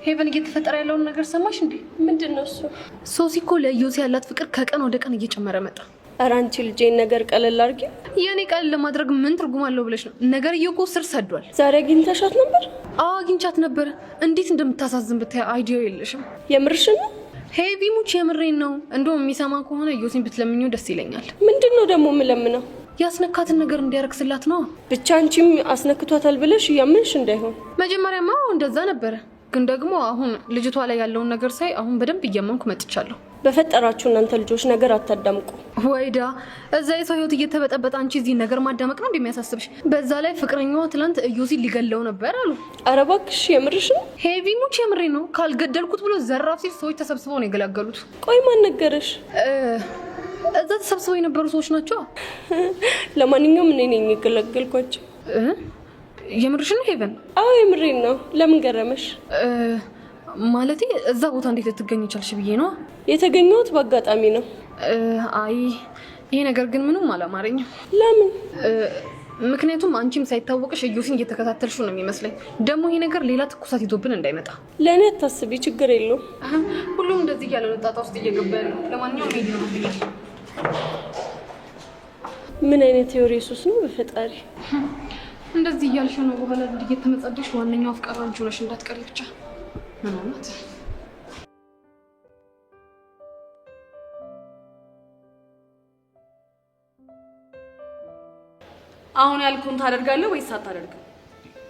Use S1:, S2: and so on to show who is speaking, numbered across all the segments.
S1: ሄቨን እየተፈጠረ ያለውን ነገር ሰማሽ እንዴ?
S2: ምንድነው እሱ?
S1: ሶሲኮ ለዩሲ ያላት ፍቅር ከቀን ወደ ቀን እየጨመረ መጣ።
S2: ኧረ አንቺ ልጄን ነገር ቀለል አድርጊ።
S1: የኔ ቀለል ለማድረግ ምን ትርጉም አለው ብለሽ ነው? ነገር እየኮ ስር ሰዷል።
S2: ዛሬ አግኝተሻት ነበር?
S1: አዎ አግኝቻት ነበር። እንዴት እንደምታሳዝን ብታይ አይዲያው የለሽም።
S2: የምርሽን ነው?
S1: ሄቪ ሙች የምሬን ነው። እንደውም የሚሰማ ከሆነ ዩሲን ብትለምኙ ደስ ይለኛል።
S2: ምንድነው ደግሞ የምለምነው?
S1: ያስነካትን ነገር እንዲያረክስላት ነው።
S2: ብቻ አንቺም አስነክቷታል ብለሽ እያመንሽ እንዳይሆን።
S1: መጀመሪያማ እንደዛ ነበረ፣ ግን ደግሞ አሁን ልጅቷ ላይ ያለውን ነገር ሳይ አሁን በደንብ እያመንኩ መጥቻለሁ።
S2: በፈጠራችሁ እናንተ ልጆች ነገር አታዳምቁ።
S1: ወይዳ እዛ የሰው ህይወት እየተበጠበጠ አንቺ እዚህ ነገር ማዳመቅ ነው እንደሚያሳስብሽ? በዛ ላይ ፍቅረኛዋ ትላንት ዩሲ ሊገለው ነበር አሉ።
S2: ኧረ እባክሽ የምርሽ ነው?
S1: ሄቪ ሙች የምሬ ነው። ካልገደልኩት ብሎ ዘራፍ ሲል ሰዎች ተሰብስበው ነው የገላገሉት።
S2: ቆይ ማን ነገረሽ?
S1: እዛ ተሰብስበው የነበሩ ሰዎች ናቸው።
S2: ለማንኛውም እኔ ነኝ የገላገልኳቸው።
S1: የምርሽ ነው ሄቨን?
S2: አዎ የምሬን ነው። ለምን ገረመሽ?
S1: ማለቴ እዛ ቦታ እንዴት ልትገኝ ቻልሽ ብዬ ነው።
S2: የተገኘሁት በአጋጣሚ ነው።
S1: አይ ይሄ ነገር ግን ምንም አላማረኝም።
S2: ለምን?
S1: ምክንያቱም አንቺም ሳይታወቅሽ ዩሲን እየተከታተልሽ ነው የሚመስለኝ። ደግሞ ይሄ ነገር ሌላ ትኩሳት ይዞብን እንዳይመጣ።
S2: ለእኔ አታስቢ፣ ችግር የለውም።
S1: ሁሉም እንደዚህ እያለ ወጣጣ ውስጥ እየገባ ያለው። ለማንኛውም ሄድ ነው ብያል።
S2: ምን አይነት የወሬ ሱስ ነው በፈጣሪ።
S1: እንደዚህ እያልሽ ነው በኋላ እየተመጻደሽ ዋነኛው አፍቃሪ አንቺ ሆነሽ እንዳትቀሪ ብቻ። ምን ሆነት?
S3: አሁን ያልኩን ታደርጋለህ ወይስ አታደርግም?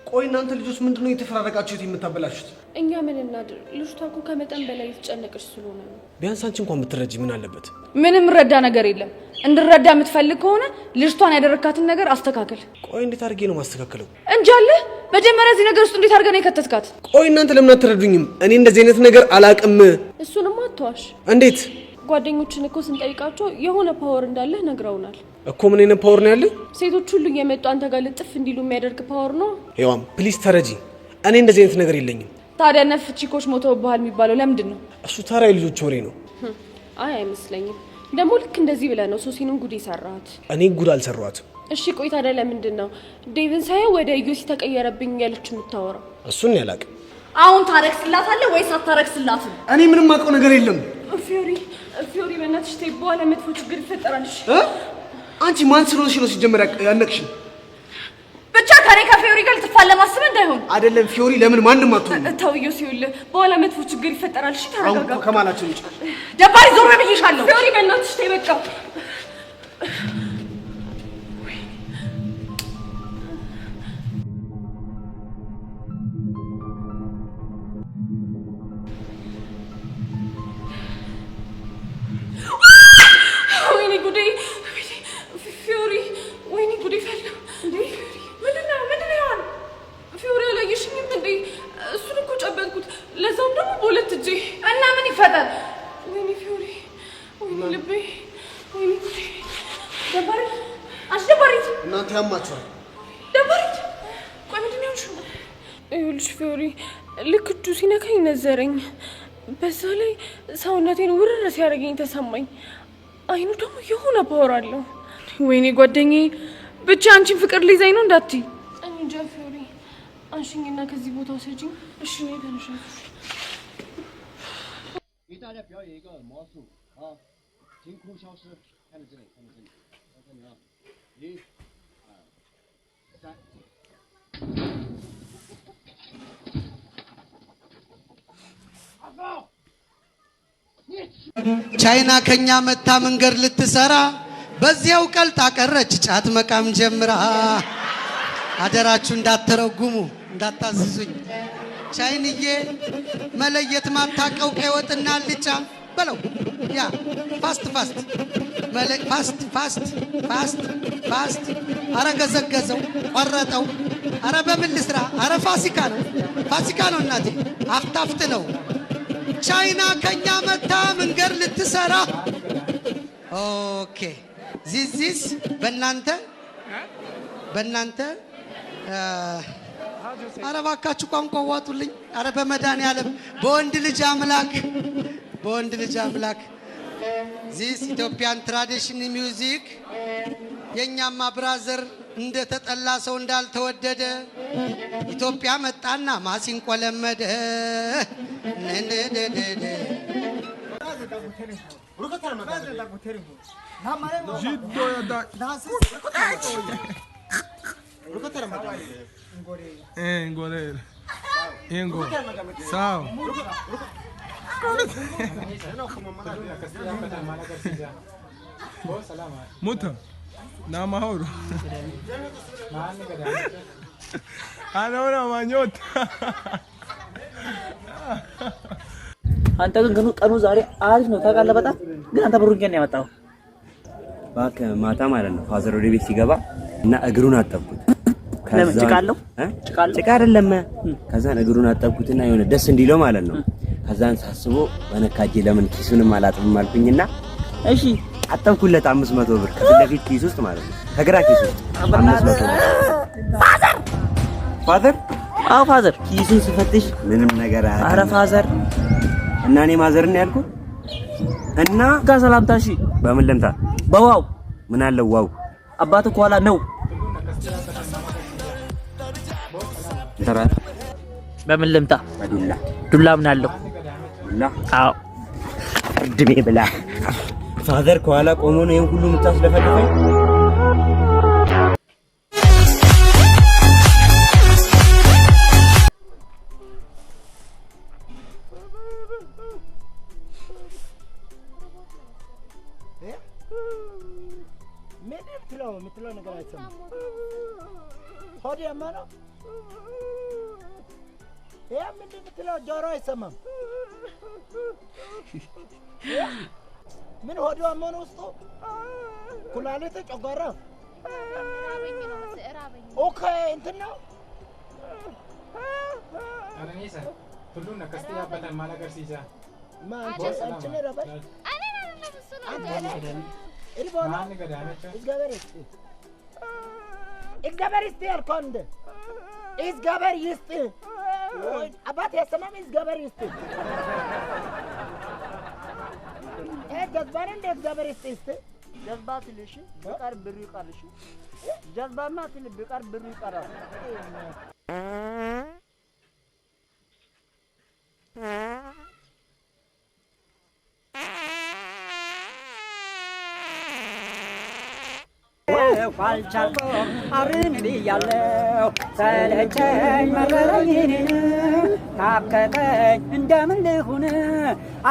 S4: ቆይ እናንተ ልጆች ምንድነው እየተፈራረቃችሁት የምታበላሹት?
S2: እኛ ምን እናድርግ? ልጅቷ እኮ ከመጠን በላይ የተጨነቀች ስለሆነ ነው።
S4: ቢያንስ አንቺ እንኳን ብትረጂ ምን አለበት?
S3: ምንም ረዳ ነገር የለም። እንድረዳ የምትፈልግ ከሆነ ልጅቷን ያደረካትን ነገር አስተካክል።
S4: ቆይ እንዴት አድርጌ ነው ማስተካከለው?
S3: እንጃለ መጀመሪያ እዚህ ነገር ውስጥ እንዴት አድርገህ ነው የከተትካት?
S4: ቆይ እናንተ ለምን አትረዱኝም? እኔ እንደዚህ አይነት ነገር አላቅም።
S2: እሱንማ አትዋሽ።
S4: እንዴት?
S2: ጓደኞችን እኮ ስንጠይቃቸው የሆነ ፓወር እንዳለ ነግረውናል።
S4: እኮ ምን አይነት ፓወር ነው ያለኝ?
S2: ሴቶች ሁሉ እየመጡ አንተ ጋር ልጥፍ እንዲሉ የሚያደርግ ፓወር ነው።
S4: ሄዋም ፕሊዝ ተረጂ። እኔ እንደዚህ አይነት ነገር የለኝም።
S3: ታዲያ ነፍ ቺኮች ሞተውብሃል የሚባለው ለምንድን ነው?
S4: እሱ ታዲያ የልጆች ወሬ ነው።
S2: አይ አይመስለኝም። ደግሞ ልክ እንደዚህ ብለህ ነው ሶሲንም ጉድ የሰራሃት።
S4: እኔ ጉድ አልሰራኋትም።
S2: እሺ ቆይ ታዲያ ለምንድን ነው ዴቭን ሳይሆን ወደ ዩሲ ተቀየረብኝ ያለች የምታወራው?
S4: እሱን ያላቅ።
S3: አሁን ታረክስላታለህ ወይስ አታረክስላትም?
S4: እኔ ምንም አውቀው ነገር የለም።
S2: ፊዮሪ በእናትሽ ተይ፣ በኋላ መጥፎ ችግር ይፈጠራል።
S4: አንቺ ማን ስለሆንሽ ነው ሲጀመር ያነቅሽኝ?
S3: ብቻ ከኔ ከፊዮሪ ጋር ልትፋለም አስበህ እንዳይሆን።
S4: አይደለም ፊዮሪ፣ ለምን ማንንም አትሆንም?
S2: ተውዬው ሲውል በኋላ መጥፎ ችግር ይፈጠራል። እሺ ተረጋጋ።
S4: አሁን ከማላችሁ ልጅ
S3: ደባሪ ዞር ብዬሻለሁ።
S2: ፊዮሪ በእናትሽ ተይ በቃ። ወይኔ ጉዴ! ፊዮሪ ወይኔ ጉዴ ፈላ እንዴ! ምንድነው ያው? ፊዮሪ አላየሽኝም እንዴ? እሱን እኮ ጨበጥኩት፣ ለዛውም ደግሞ በሁለት እጄ።
S3: እና ምን ይፈጠር?
S2: ወይኔ ፊዮሪ፣ ወይኔ ልቤ፣ ወይኔ ጉዴ!
S3: ደባሪት፣ አንቺ ደባሪት!
S4: እናንተ ያማችኋል።
S3: ደባሪት፣ ቆይ ምንድነው ያልሽው?
S2: ይኸውልሽ ፊዮሪ፣ ልክ እጁ ሲነካኝ ነዘረኝ። በዛ ላይ ሰውነቴን ውርር ሲያደርገኝ ተሰማኝ። አይኑ ደግሞ የሆነ ፓወር አለው። ወይኔ ጓደኛዬ፣ ብቻ አንቺን ፍቅር ሊይዘኝ ነው እንዳትይ። እኔ እንጃ ፊዮሪ፣ አንሺኝና ከዚህ ቦታ ወሰጂኝ። እሺ ነው ተነሽ።
S5: 给大家表演一个魔术啊，凭空消失，看着这里，看着这里，看这里啊，1、2、3。
S6: ቻይና ከኛ መታ መንገድ ልትሰራ በዚያው ቀልጣ ቀረች ጫት መቃም ጀምራ። አደራችሁ እንዳትተረጉሙ እንዳታዝዙኝ። ቻይንዬ መለየት ማታቀው ቀይ ወጥና አልጫ በለው። ያ ፋስት ፋስት ፋስት ፋስት ፋስት ፋስት። አረ ገዘገዘው ቆረጠው። አረ በምን ልስራ? አረ ፋሲካ ነው እናቴ፣ አፍታፍት ነው። ቻይና ከኛ መታ መንገድ ልትሰራ። ኦኬ ዚስ በእናንተ አረ እባካችሁ ቋንቋ ዋጡልኝ። አረ በመድኃኒዓለም በወንድ ልጅ አምላክ ዚስ ኢትዮጵያን ትራዲሽን ሚውዚክ የኛማ ብራዘር እንደተጠላ ሰው እንዳልተወደደ ኢትዮጵያ መጣና ማሲንቆ ለመደ ነነደደደ
S7: ጅዶ ያዳ እንጎሬ እንጎ ሳው ሙታ ናማሆሩ አናውና ማኞት
S8: አንተ ግን ቀኑ ዛሬ አሪፍ ነው ታውቃለህ። በጣም ግን አንተ ብሩን ከኔ ያመጣው
S9: ባክ ማታ ማለት ነው። ፋዘር ወደ ቤት ሲገባ እና እግሩን አጠብኩት።
S8: ለምን ጭቃለው?
S9: ጭቃ አይደለም። ከዛን እግሩን አጠብኩትና የሆነ ደስ እንዲለው ማለት ነው። ከዛን ሳስቦ በነካጄ ለምን ኪሱንም አላጥብም አልኩኝና እሺ አጠብኩለት 500 ብር ከፊት ለፊት ኪስ ውስጥ ማለት ነው። ከግራ ኪስ ውስጥ 500 ብር። ፋዘር
S8: አዎ ፋዘር
S9: ኪሱን ስፈትሽ ምንም ነገር አያውቅም።
S8: አረ ፋዘር
S9: እና እኔ ማዘርን ያልኩት እና
S8: ጋሰላምታ እሺ
S9: በምን ለምታ
S8: በዋው
S9: ምን አለው ዋው
S8: አባት እኮ ኋላ ነው
S9: ተራ
S8: በምን ልምታ
S9: በዱላ
S8: ዱላ ምን አለው
S9: ዱላ
S8: አዎ
S9: ድሜ ብላ ፋዘር ከኋላ ቆሞ ነው ይሄን ሁሉ የምታስለፈልፈኝ።
S6: ምትለው ነገር አይሰማም። ሆዲ ያማና ምንድን ምትለው ጆሮ አይሰማም። ምን ሆዲ ያማና ውስጡ ኩላሊት ጨጓራ ኦኬ እንትን ነው
S7: አረኔሳ ሁሉን ነከስተ ያበታል ማለገርሲሳ
S6: አንቺ ረበል ኢልቦና እግዚአብሔር ይስጥ ያልኳንደ እግዚአብሔር ይስጥ አባት ያሰማም እግዚአብሔር ይስጥ ጀዝባን እንደ እግዚአብሔር ይስጥ ጀዝባት ልሽ በቃር ብሩ ይቀርሽ ጀዝባማ ትል በቃር ብሩ ይቀራል
S10: falchalkom arin biyallew ሰለቸኝ መረረኝ ታከተኝ እንደምን ልሁን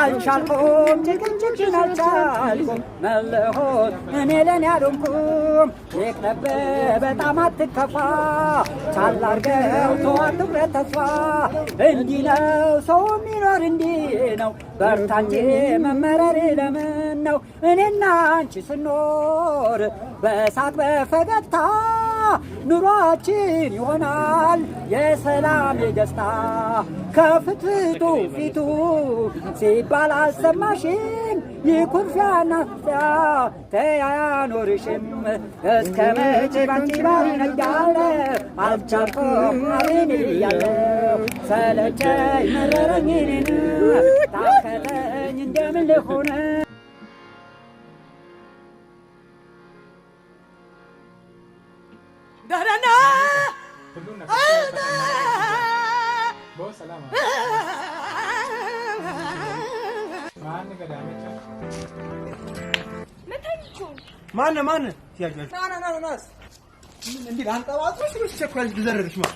S10: አልቻልኩም ጭቅጭቅን አልቻልኩም መለሆን እኔ ለኔ አልሆንኩም ይቅርብህ በጣም አትከፋ ቻላርገው ተዋትኩረት ተስፋ እንዲህ ነው ሰው የሚኖር እንዲህ ነው በርታ እንጂ መመረር ለምን ነው እኔና አንቺ ስኖር በሳቅ በፈገግታ ኑሯችን ይሆናል የሰላም የደስታ ከፍትቱ ፊቱ ሲባል አልሰማሽም ይኩርፊያና ተያያኖርሽም እስከ መቼ ባንቺ ባልነጋለሁ አልቻልኩም አብሬን እያለሁ ሰለቸኝ መረረኝ እኔን ታከተኝ እንደምን ልሁን
S6: ዳዳና
S7: ቦስ ሰላም ማን ገዳመቻ
S6: መታንቹ ማን ሲያጀር ናስ ምን እንዴ አንጠባጥሮሽ ነው ቸኳል ብዘረርሽ ማ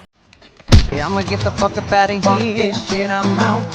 S10: I'm gonna get the fuck up out of here shit I'm out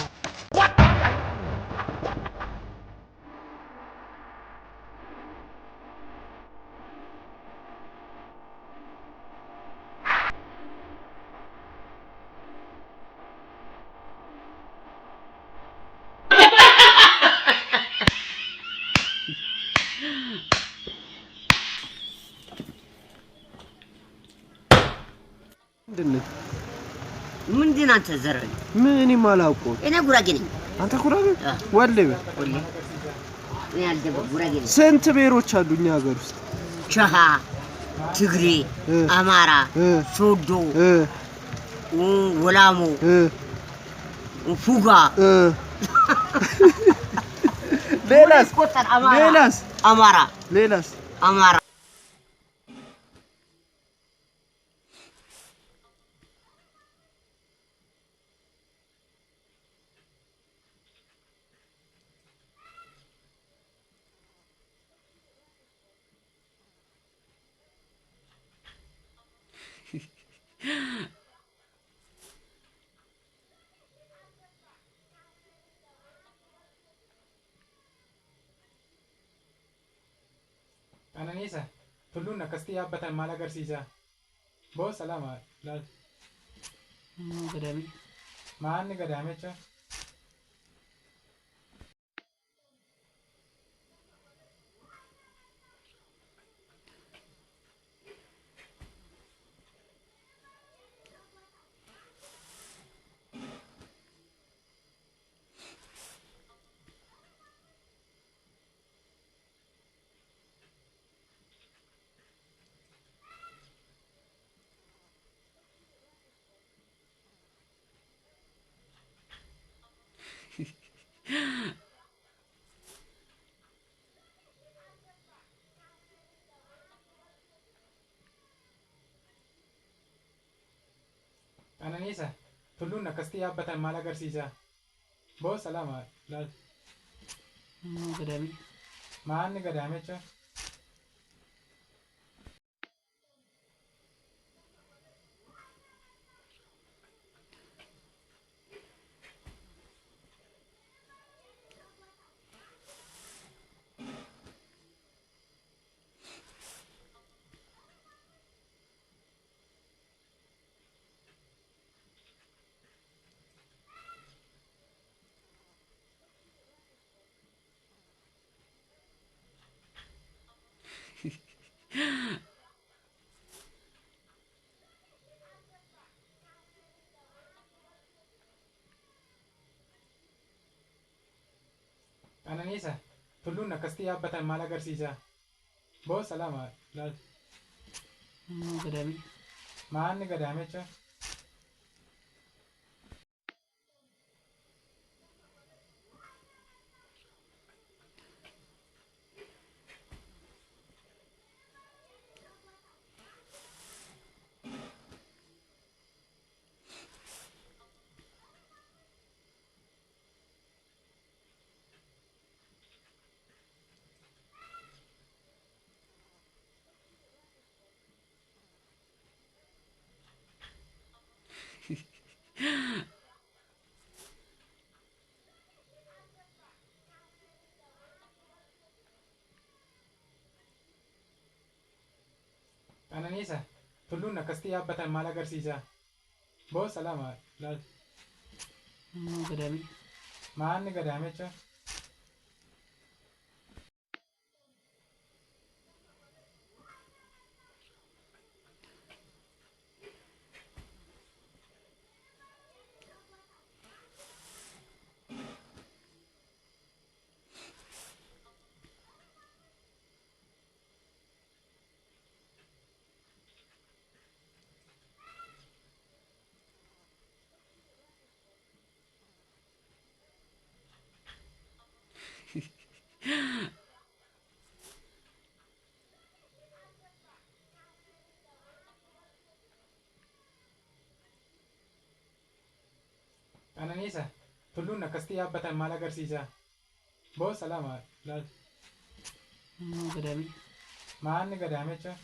S11: ምንድን አንተ ዘረኝ
S4: ምን ማላውቁ
S11: እኔ ጉራጌ ነኝ
S4: አንተ ጉራጌ ወልዴ
S11: እኔ አልደበ ጉራጌ ነኝ
S4: ስንት ብሔሮች አሉ እኛ ሀገር ውስጥ
S11: ቻሃ ትግሬ አማራ ሶዶ ወላሞ ፉጋ ሌላስ አማራ
S4: ሌላስ
S11: አማራ
S7: Ananisa, tulluun akkasitti yaabbatan maal agarsiisa? Boo salama laal.
S8: Gadaame.
S7: Maanni gadaame jecha? Ananisa, tulluun akkasitti yaabbatan maal agarsiisa? Boo salama laal.
S8: Gadaame.
S7: Maanni gadaame jecha? Ananisa, tulluun akkasitti yaabbatan maal agarsiisa? Boo salama laal.
S8: Gadaame.
S7: Maanni gadaame jecha? Ananisa, tulluun akkasitti yaabbatan maal agarsiisa? Boo salama laal.
S8: Gadaame.
S7: Maanni gadaame jecha? Ananisa, tulluun akkasitti yaabbatan maal agarsiisa? Boo salama laal.
S8: Gadaame.
S7: Maanni gadaame jecha?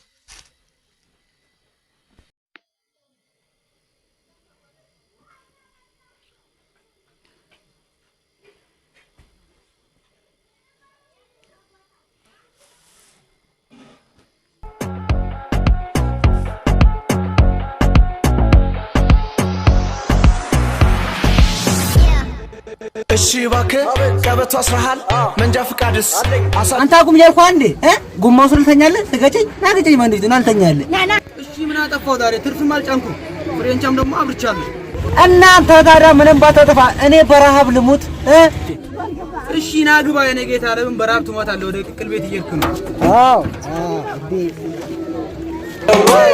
S4: እሺ እባክህ ቀበቶ አስረሃል መንጃ ፍቃድስ
S8: አንተ አቁም እያልኩህ አንዴ ጎማው ስለተኛለህ ትገጨኝ ናገጨኝ ማን ነው አልተኛለህ
S4: እሺ ምን አጠፋው ዛሬ ትርፍም አልጫንኩም ፍሬንቻም ደግሞ አብርቻለሁ
S8: እናንተ ታዲያ ምንም ባታጠፋ እኔ በረሃብ ልሙት
S4: እሺ ና ግባ የኔ ጌታ ለምን በረሃብ ትሞታለህ ወደ ቅቅል ቤት እየሄድክ ነው
S8: አዎ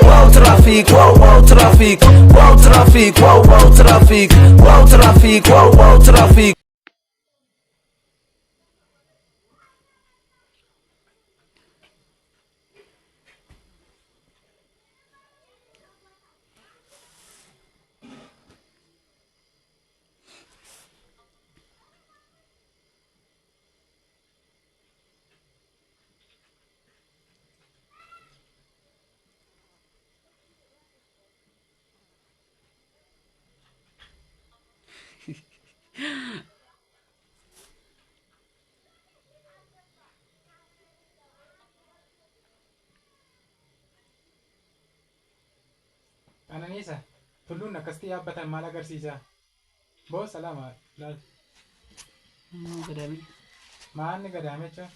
S12: Wow traffic, wow traffic, wow traffic, wow traffic, wow traffic, wow traffic.
S7: Qananiisa tulluun akkasitti yaabbatan maal agarsiisa? Boo salama laal.
S8: Gadaami.
S7: Maanni gadaamecha?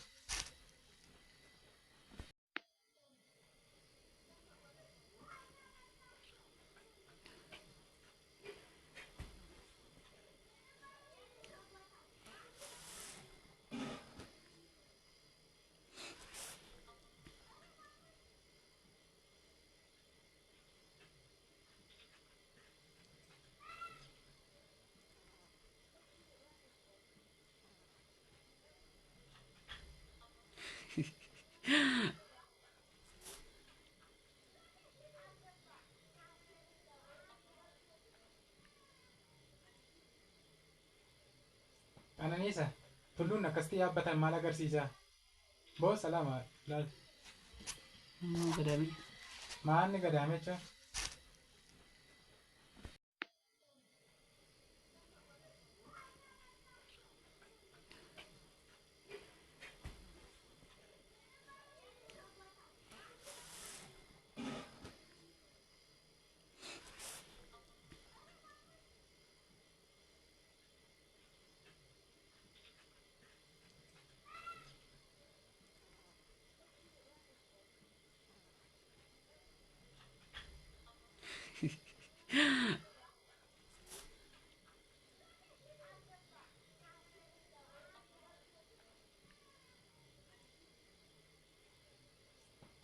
S7: Qananiisa tulluun akkasitti yaabbatan maal agarsiisa? Boo salama laal.
S8: Gadaami.
S7: Maanni gadaamecha?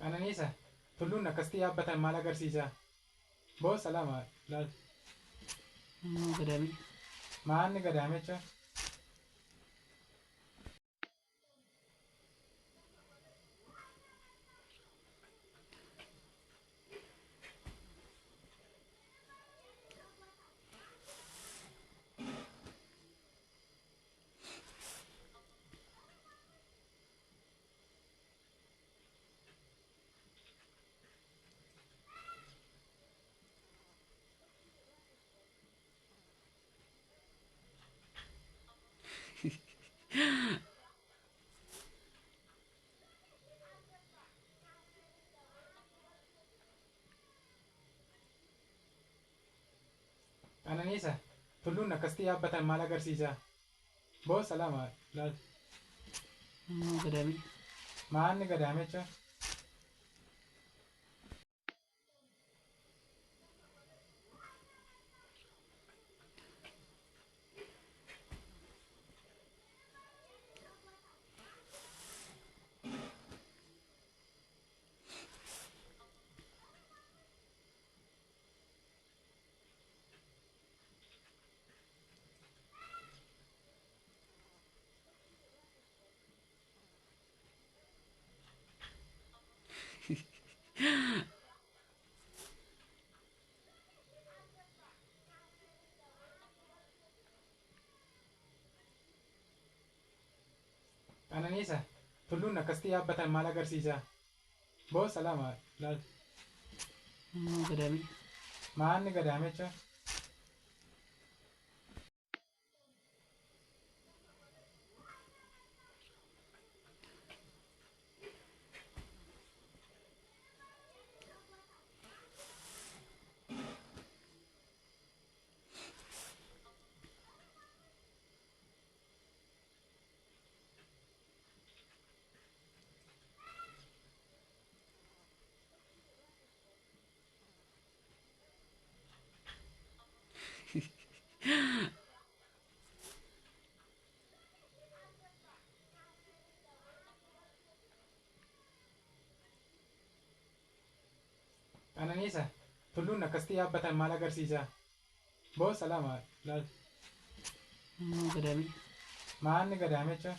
S7: Qananiisa tulluun akkasitti yaabbatan maal agarsiisa? Boo salama laal.
S8: Gadaami.
S7: Maanni gadaamecha? Qananiisa tulluun akkasitti yaabbatan maal agarsiisa? Boo salama laal.
S8: Gadaami.
S7: Maanni gadaamecha? Qananiisa tulluun akkasitti yaabbatan maal agarsiisa? Boo salama laal.
S8: Gadaami.
S7: Maanni gadaamecha? Qananiisa tulluun akkasitti yaabbatan maal agarsiisa? Boo salama laal.
S8: Gadaami.
S7: Maanni gadaamecha?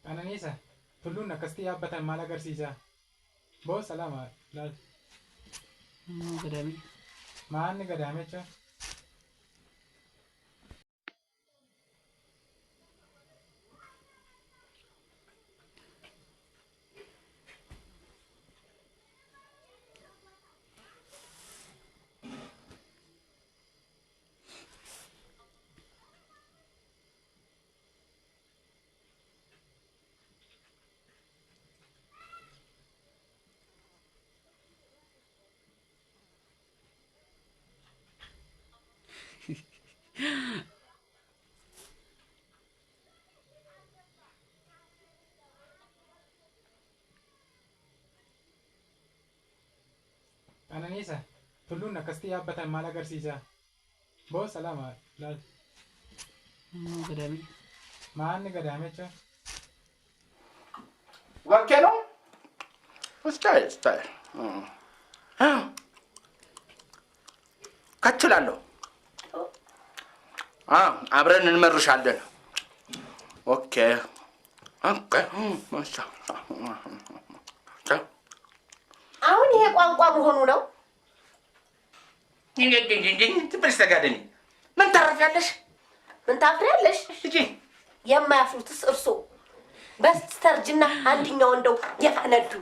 S7: Ananisa, tulluun akkasti yaabbatan maal agarsiisa? Boo salaama laal.
S8: Gadaame.
S7: Maalni gadaame jechuun? Ananisa, tulluun akkasti yaabbatan maal agarsiisa? Boo salaama laal.
S8: Gadaame.
S7: Maalni gadaame jechuun?
S13: Wakkee ነው? እስታይ ከችላለሁ። አብረን እንመርሻለን። ኦኬ ኦኬ።
S14: አሁን ይሄ ቋንቋ መሆኑ ነው?
S13: ትብልሽ ተጋደኒ። ምን ታረፊያለሽ?
S14: ምን ታፍሪያለሽ? የማያፍሩትስ እርሶ በስተርጅና አንድኛው እንደው የፈነዱ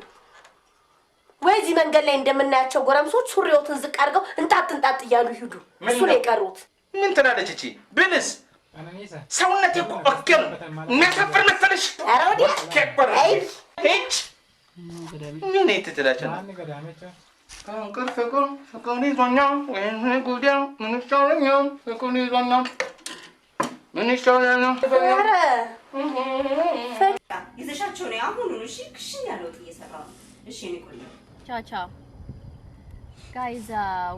S14: ወይዚህ መንገድ ላይ እንደምናያቸው ጎረምሶች ሱሪዎትን ዝቅ አድርገው እንጣጥ እያሉ ይሄዱ። እሱ ነው የቀሩት።
S13: ምን ትላለች እቺ? ብልስ ሰውነት እኮ ኦኬም የሚያሳፍር መሰለሽ?
S14: ኧረ ወዲያ
S13: አይ ሂጅ። ምን ትላለች? ፍቅር ይዞኛል ወይኔ ጉዴ ምን ይሻለኛል? ፍቅር ይዞኛል ምን ይሻለኛል?
S14: ኧረ
S15: ይዘሻቸው ነው አሁን። እሺ ክሽን ያለው እየሰራው ነው። እሺ እኔ ቆንጆ
S16: ቻቻ ጋይዝ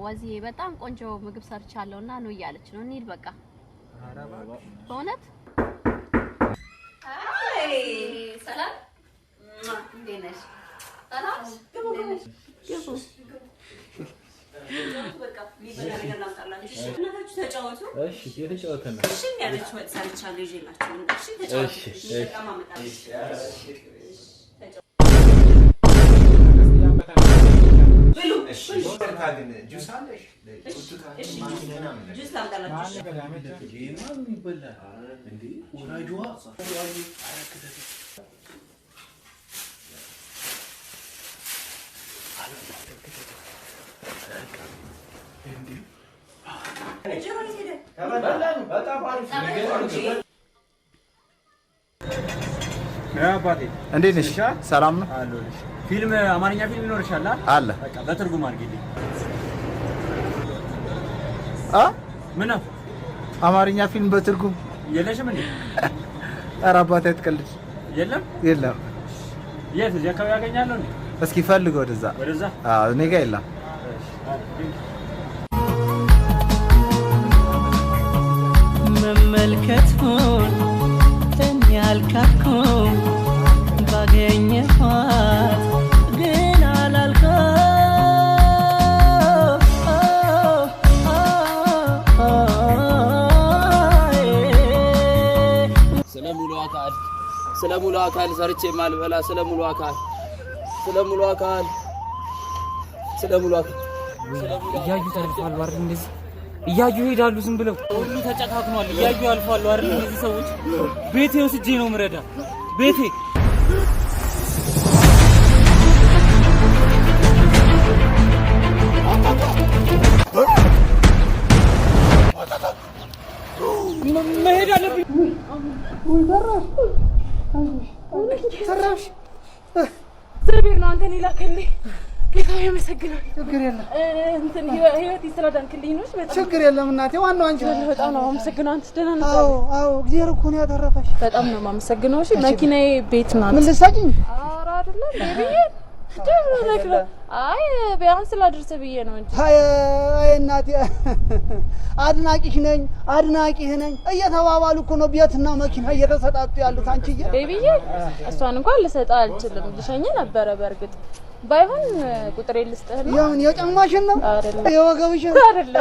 S16: ወዚ በጣም ቆንጆ ምግብ ሰርቻለሁና ነው እያለች ነው። እንሂድ በቃ። በእውነት
S15: አይ ሰላም እንዴት ነሽ? ሰላም ግቡ። በቃ ሊበላ ነገር ላምጣላችሁ። እናታችሁ ተጫወቱ።
S5: እሺ የተጫወተን ነው።
S15: እሺ ያለች ወጥ ሰርቻለሁ ይዤላችሁ። እሺ ተጫወቱ። በጣም አመጣለሁ። ብሉ
S13: ግን ጁስ አለሽ?
S15: ጁስ ላምጣላችሁ።
S13: ማን ይበላል እንዴ? ወራጅዋ
S4: እንዴት ነሽ? ሰላም ነው?
S8: ፊልም አማርኛ ፊልም ይኖርሻል
S4: አለ።
S8: በቃ በትርጉም አድርጊልኝ። ምን ነው
S4: አማርኛ ፊልም በትርጉም
S8: የለሽም እንዴ?
S4: ኧረ አባቴ አትቀልድ።
S8: የለም
S4: የለም።
S8: የት እዚህ አካባቢ ያገኛለሁ እንዴ?
S4: እስኪ ፈልግ ወደዛ። አዎ እኔ ጋር የለም።
S17: መመልከቱን እኔ አልካድኩም ባገኘኋት ግን አላልኩም።
S18: ስለ ሙሉ አካል ሰርቼ ማልበላ ስለ ሙሉ አካል
S19: እያዩ ተልፏል አይደል? እንደዚህ እያዩ ይሄዳሉ ዝም ብለው ሁሉ ተጨካክኗል። እያዩ አልፏል አይደል? እነዚህ ሰዎች ቤቴ ወስጄ ነው ምረዳ ቤቴ መሄድ አለብኝ።
S2: ሰራሽ እግዚአብሔር ነው አንተን ይላከልኝ። ጌታዬ ያመሰግናል።
S6: ችግር የለም
S2: እንትን ህይወት ስለዳንክልኝ ነው። በጣም
S6: ችግር የለም እናቴ፣ ዋናው አንቺ ነሽ።
S2: በጣም ነው የማመሰግነው። አንተ ደህና ነህ?
S6: አዎ እግዚአብሔር እኮ ነው ያተረፈሽ።
S2: በጣም ነው የማመሰግነው። እሺ መኪናዬ ቤት ናት።
S6: ምን ልትሰጪኝ?
S2: ኧረ አይደለም ቤቢዬ አይ ቢያንስ ላድርስ ብዬ ነው እንጂ።
S6: አይ እናቴ እናቴ አድናቂሽ ነኝ እየተባባሉ እኮ ነው ቤትና መኪና እየተሰጣጡ ያሉት። አንቺዬ
S2: ቤቢዬ እሷን እንኳን ልሰጣ አልችልም። ልሸኝ ነበረ በርግጥ ባይሆን ቁጥሬ ልስጥህና
S6: የምን የጫማሽን ነው የወገብሽን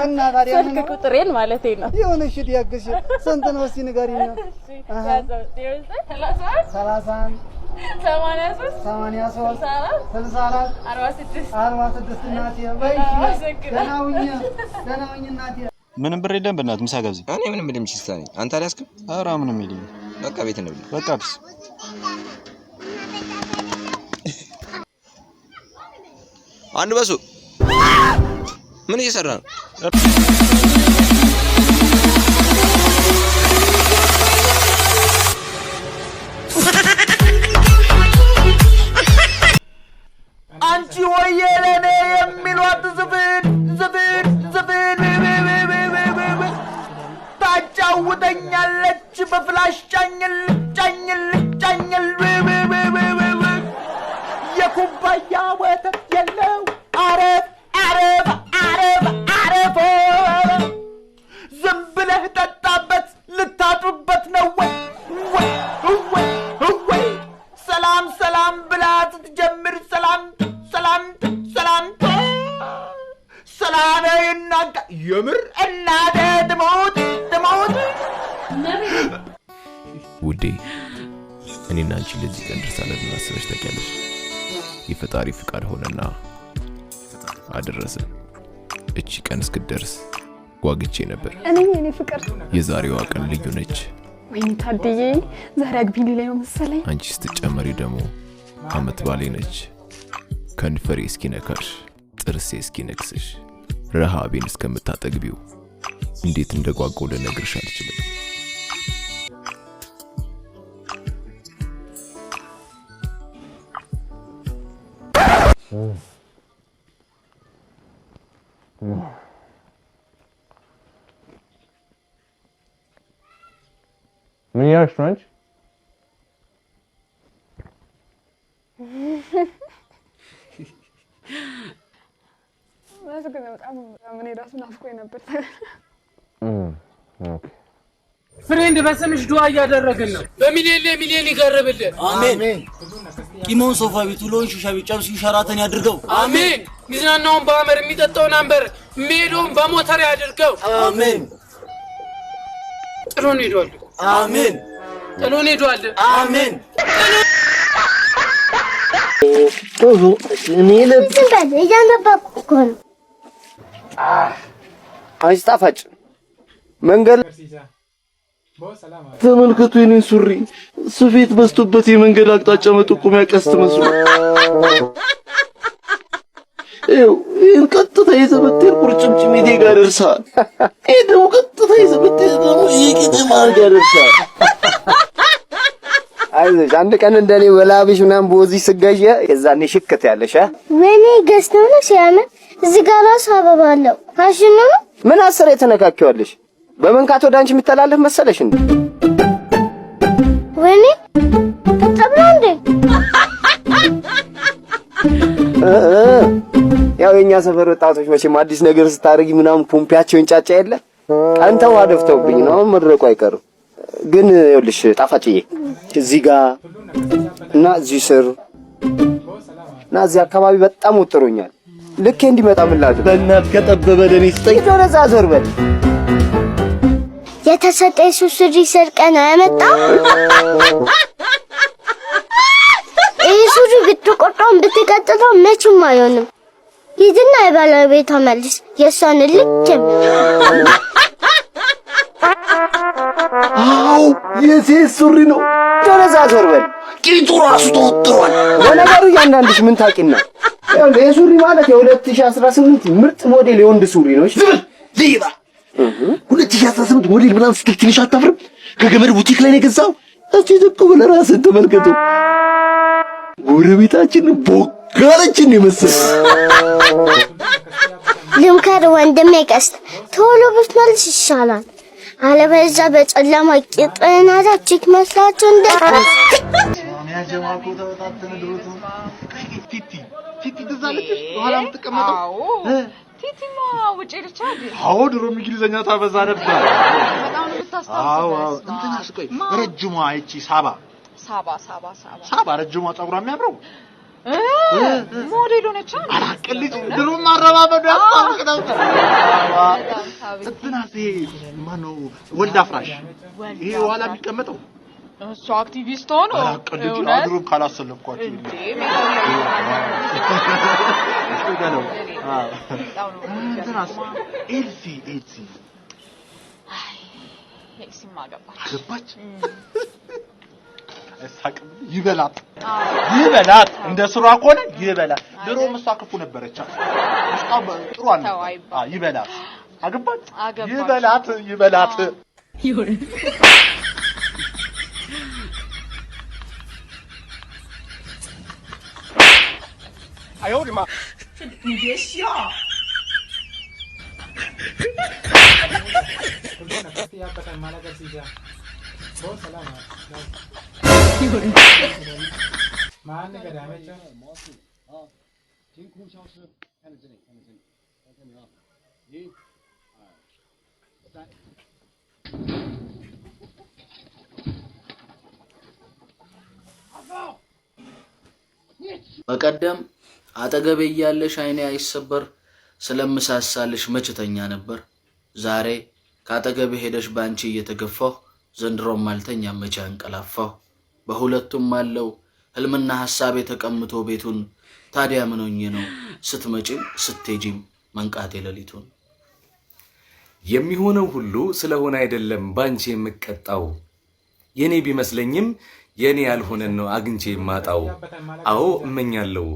S2: እና ታዲያ ስልክ ቁጥሬን ማለቴ ነው።
S6: ይሁንሽ ዲያግሽ ስንት ነው እስቲ ንገሪኝ።
S2: አሃ 31 83 46 እናቴ ደህናውኝ እናቴ።
S20: ምንም ብር የለም በእናትህ ምሳ ጋብዘኝ።
S9: እኔ ምንም የለም ሲሳኔ አንተ አልያዝክም?
S20: ኧረ ምንም የለኝም።
S9: በቃ ቤት እንብላ።
S20: በቃ ቢስ
S9: አንድ በሱ ምን እየሰራ ነው?
S12: አንቺ ወዬ ለኔ የሚሏት ዝፍን ታጫውተኛለች በፍላሽ ጫኝል የኩባያ ወተት የለው አረፍ ዝም ብለህ ጠጣበት ልታጡበት ነው ወይ ሰላም ብላ ስትጀምር ሰላም ይናጋ የምር እናቴ ትሞት
S21: ውዴ እኔና አንቺ ለዚህ ቀን ደርሰናል እናስበሽ ታውቂያለሽ። የፈጣሪ ፍቃድ ሆነና አደረሰን። እቺ ቀን እስክትደርስ ጓግቼ ነበር።
S2: እኔ ፍቅር
S21: የዛሬዋ ቀን ልዩ ነች።
S2: ወይኔ ታድዬ ዛሬ አግቢኝ ላይ ነው መሰለኝ።
S21: አንቺ ስትጨመሪ ደግሞ አመት ባሌ ነች። ከንፈሬ እስኪነካሽ ጥርሴ እስኪነክስሽ ረሃቤን እስከምታጠግቢው እንዴት እንደጓጓው ልነግርሽ አልችልም።
S20: ምን ያልሽ ነው አንቺ?
S2: በጣም እኔ ራሱ ናፍቆኝ ነበር።
S19: ፍሬንድ በስምሽ ዱዓ እያደረግን ነው። በሚሊዮን ይገርብልን።
S8: አሜን። ቂሞን ሶፋ ቤት ውሎን ሺሻ ቤት ጨብሲ ሸራተን ያድርገው።
S19: አሜን። ሚዝናናውን በአመር የሚጠጣውን አንበር ሜዶን በሞተር ያድርገው።
S8: አሜን።
S19: ጥሎን ሄዷል።
S8: አሜን።
S19: ጥሎን ሄዷል።
S8: አሜን።
S22: እኔ ልብስ እያነበብኩ እኮ ነው።
S9: አንቺ ጣፋጭ መንገድ
S23: ተመልከቱ የኔን ሱሪ ስፌት በዝቶበት የመንገድ አቅጣጫ መጠቆሚያ ቀስት መስሎ ይህን ቀጥታ ይዘህ ብትሄድ ቁርጭምጭሚቴ ጋር ደርሰሃል። ይህ ደግሞ ቀጥታ ይዘህ ብትሄድ ደግሞ የቂጥህ መሀል ጋር ደርሰሃል።
S9: አይዞሽ አንድ ቀን እንደኔ ወላብሽ ምናምን በወዚህ ስገዥ የዛኔ ሽክት ያለሽ
S22: ወይኔ ገዝተው ነው ሲያምር። እዚህ ጋር ራሱ አበባ አለው። ፋሽን ነው።
S9: ምን አሰረ የተነካከዋለሽ? በመንካት ወደ አንቺ የሚተላለፍ መሰለሽ እንዴ?
S22: ወይኔ ተጠብሎ እንዴ?
S9: ያው የኛ ሰፈር ወጣቶች መቼም አዲስ ነገር ስታደርጊ ምናምን ፖምፒያቸውን ጫጫ የለ ቀንተው አደፍተውብኝ ነው መድረቁ አይቀርም። ግን ይኸውልሽ ጣፋጭዬ እዚህ ጋር እና እዚህ ስር እና እዚህ አካባቢ በጣም ወጥሮኛል። ልክ እንዲመጣ ምን ላድርግ?
S23: በእናትህ ከጠበበ ለኔ ስጠኝ።
S9: ወደዛ ዞር በል።
S22: የተሰጠኝ ሱሪ ሰርቀን አያመጣም። ይህ ሱሪ ብትቆርጠውም ብትቀጥለው መቼም አይሆንም። ሂድና የባለቤቷ መልስ የእሷን ልክ
S23: አው የሴት ሱሪ ነው።
S9: ወደዛ ዞር በል።
S23: ቂጡ ራሱ ተወጥሯል።
S9: ለነገሩ እያንዳንድሽ ምን ታውቂና? ያው የሱሪ ማለት የ2018 ምርጥ ሞዴል የወንድ ሱሪ ነው። እሺ
S23: ዲባ 2018 ሞዴል ምናምን ስትል ትንሽ አታፍርም? ከገመድ ቡቲክ ላይ ነው የገዛው። እስቲ ዝቅ ብለህ ራስህን ተመልከተው። ጎረቤታችን ቦጋለችን የመሰለ
S22: ልምከር ወንድሜ ቀስት ቶሎ ብትመልስ ይሻላል። አለበለዚያ በጨለማ ቂጥህን አዛችክ መስላችሁ እንዳትረስ።
S23: ቲቲ ትዛለች ኋላ የምትቀመጠው
S2: ቲቲማ ውጪ ልቻል
S1: አዎ ድሮ እንግሊዘኛ ታበዛ ነበር
S2: በጣም ነው የምታስታውሰው
S1: እንትና ስቆይ ረጅሟ እቺ ሳባ ረጅሟ ጸጉሯ የሚያምረው
S2: ሞዴል ሆነች
S1: አራቀልጅ ድሮ ማረባበዱ ያስታውቅ ነበር እንትና ማነው ወልድ አፍራሽ ይሄ ኋላ የሚቀመጠው
S2: እሱ አክቲቪስት ሆኖ
S1: አራቀልጅ አድሮ ካላሰለኳቸው ገለው እንትናስ ኤልሲ
S2: ኤልሲማ ገባች
S1: ሳቅም ይበላት እንደ ስሯ ከሆነ ይበላት ድሮ መስዋ ክፉ ነበረች መስዋ ጥሩ አለ ይበላት አገባች ይበላት ይሁን
S13: 哎呦我的妈！
S15: 你别笑。
S7: मारने का डैमेज है
S5: 啊，凭空消失，看着这里，看着这里，看这里啊，1、2、3。
S18: በቀደም አጠገቤ እያለሽ አይኔ አይሰበር ስለምሳሳልሽ መችተኛ ነበር ዛሬ ካጠገቤ ሄደሽ ባንቺ እየተገፋሁ ዘንድሮም አልተኛም መቼ አንቀላፋሁ በሁለቱም አለው ህልምና ሐሳብ የተቀምጦ ቤቱን ታዲያ ምን ሆኜ ነው ስትመጪም ስትሄጂም መንቃቴ ሌሊቱን
S21: የሚሆነው ሁሉ ስለሆነ አይደለም ባንቺ የምቀጣው የኔ ቢመስለኝም የኔ ያልሆነን ነው አግንቼ ማጣው አዎ እመኛለሁ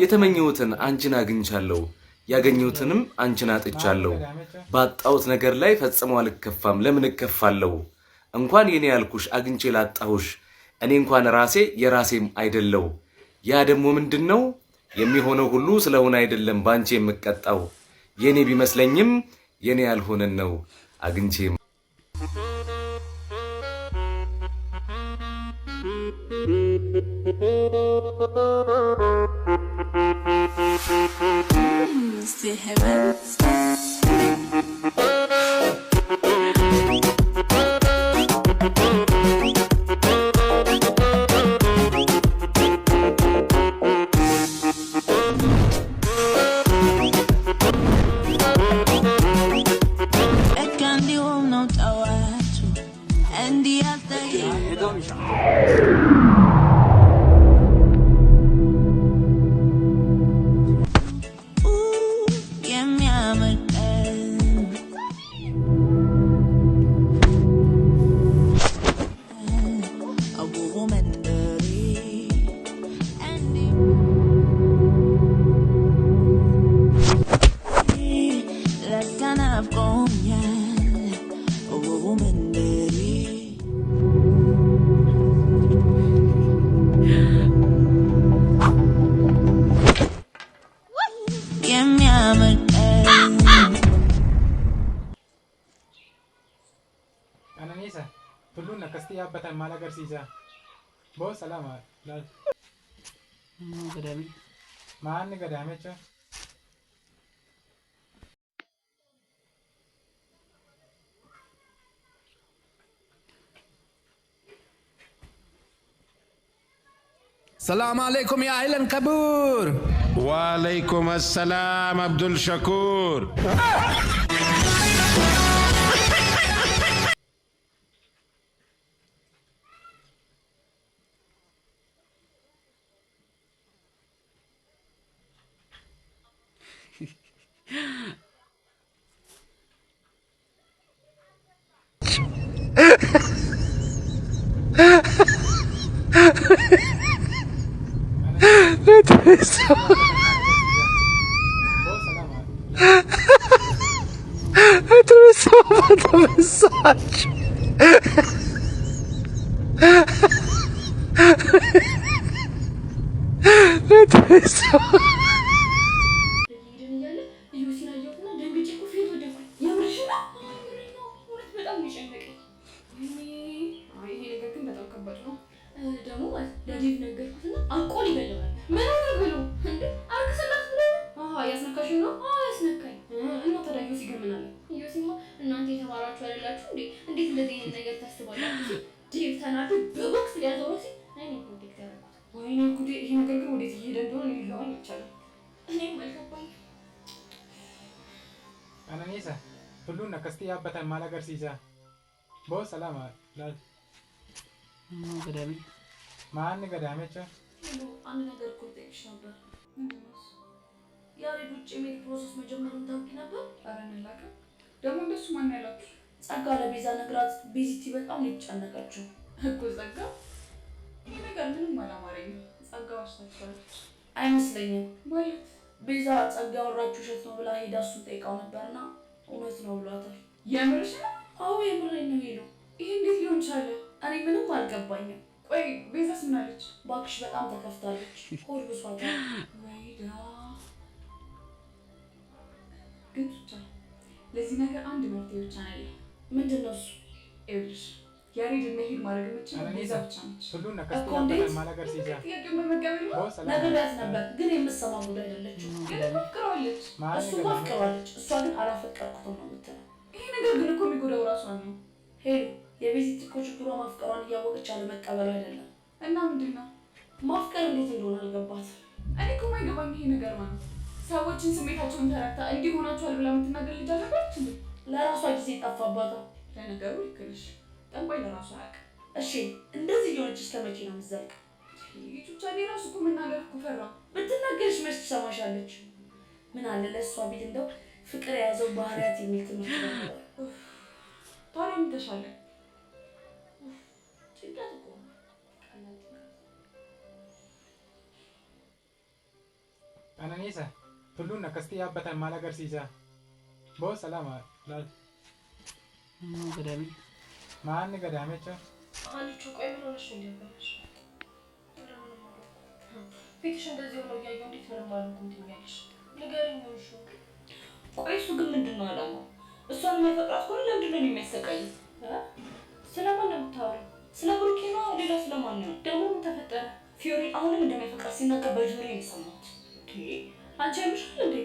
S21: የተመኘሁትን አንቺን አግኝቻለሁ ያገኘሁትንም አንቺን አጥቻለሁ ባጣውት ነገር ላይ ፈጽሞ አልከፋም ለምን እከፋለሁ እንኳን የኔ ያልኩሽ አግንቼ ላጣሁሽ እኔ እንኳን ራሴ የራሴም አይደለው ያ ደግሞ ምንድነው የሚሆነው ሁሉ ስለሆነ አይደለም ባንቺ የምቀጣው የኔ ቢመስለኝም የኔ ያልሆነን ነው አግንቼ बहुत सलाम है मारने का डैमेज है
S12: सलाम अलैकुम या अहलन कबूर
S3: वालेकुम अस्सलाम अब्दुल शकूर
S10: እንዴ? እንዴት እንደዚህ አይነት ነገር ታስባላችሁ? ዴቭ ተናዱ በቦክስ ሊያዘው ነው ሲል እኔ ኮንታክት ያደረኩት።
S2: ወይኔ ጉዴ! ይሄ ነገር ግን ወዴት እየሄደ እንደሆነ ሊገባኝ አልቻለም።
S10: እኔም አልገባኝም።
S7: Ananisa, tulun na kasti abatan malagar sisa. Bo salama lal.
S8: ገዳሜ
S7: ማን ገዳሜ ቻ
S10: አንድ ነገር እኮ ልጠይቅሽ ነበር። ምንድን ነው እሱ? ያሬድ ውጭ የሜል ፕሮሰስ መጀመሩን ታውቂ ነበር?
S2: ኧረ እንላከው ደግሞ እንደሱ ማን ያላችሁ?
S10: ጸጋ ለቤዛ ነግራት ቤዚቲ በጣም የተጨነቀችው
S2: እኮ ጸጋ። ይሄ ነገር ምንም አላማረኝም። ጸጋ ዋሽታችኋለች
S10: አይመስለኝም።
S2: ማለት
S10: ቤዛ ጸጋ ያወራችሁ ውሸት ነው ብላ ሄዳ እሱን ጠይቃው ነበርና እውነት ነው ብሏታል።
S2: የምርሽ ነው?
S10: አዎ የምሬን ነው ሄሎ።
S2: ይሄ እንዴት ሊሆን ቻለ?
S10: እኔ ምንም አልገባኝም።
S2: ቆይ ቤዛስ ምን አለች?
S10: እባክሽ በጣም ተከፍታለች። ሆድ ብሷታል።
S2: ወይዳ ግን ብቻ ለዚህ ነገር አንድ መፍትሄ ብቻ ነው ያለው።
S10: ምንድን ነው እሱ?
S2: ይኸውልሽ ያሬድ እና ሄድ ማድረግ የምችለው ቤዛ ብቻ ነች።
S7: ሁሉን ከስቲ ያበጣ ማላገር ሲዛ
S2: ጥያቄውን በመቀበል ነው
S10: ነግሬያት ነበር፣ ግን የምትሰማ ጉዳይ አይደለችም።
S2: ግን አፍቅረዋለች።
S10: እሱ አፍቅረዋለች፣ እሷ ግን አላፈቀርኩትም ነው የምትለው።
S2: ይሄ ነገር ግን እኮ የሚጎዳው ራሷን ነው።
S10: ሄሎ የቤዚቲ እኮ ችግሯ ማፍቀሯን እያወቀች አለመቀበሉ አይደለም።
S2: እና ምንድን ነው
S10: ማፍቀር እንዴት እንደሆነ አልገባትም።
S2: እኔ እኮ የማይገባኝ ይሄ ነገር ማለት ሰዎችን ስሜታቸውን ተረድታ እንዲህ ሆናችኋል ብላ የምትናገር ልጅ አለባች እንዴ?
S10: ለራሷ ጊዜ ጠፋባታል።
S2: ለነገሩ ልክ ነሽ። ጠንቋይ ለራሱ አያውቅም።
S10: እሺ እንደዚህ ሊሆነች እስከ መቼ ነው የምትዘልቀው?
S2: ይቹቻ ራሱ እኮ መናገር እኮ ፈራ።
S10: ብትናገርሽ መች ትሰማሻለች? ምን አለ ለእሷ ቢል እንደው ፍቅር የያዘው ባህሪያት የሚል ትምህርት ነበር።
S2: ታዲያ ምን ተሻለ?
S10: ጭንቀት እኮ
S7: Ananisa, tulun na kasti abatan malagar sisa. Bo salama lal.
S8: ገዳሜ
S7: ማን ገዳሜ ቻ
S2: አንቺ ቆይ ምን ሆነሽ ነው እንደነበረሽ? ፊትሽ እንደዚህ ሆኖ እያየሁ እንዴት ምንም አልኩኝ ትኛለሽ? ንገሪኝ ነው እሺ።
S10: ቆይ እሱ ግን ምንድን ነው አላማው? እሷን የሚያፈቅራት ከሆነ ለምንድን ነው የሚያሰቃየው? ስለማን ነው የምታወሪው? ስለ ብሩኬ ነው? ሌላ ስለማን ነው? ደግሞ ምን ተፈጠረ? ፊዮሪ አሁንም እንደሚያፈቅራት ሲናገር በጆሮዬ ነው የሰማሁት። አንቺ አይምሻል እንዴ?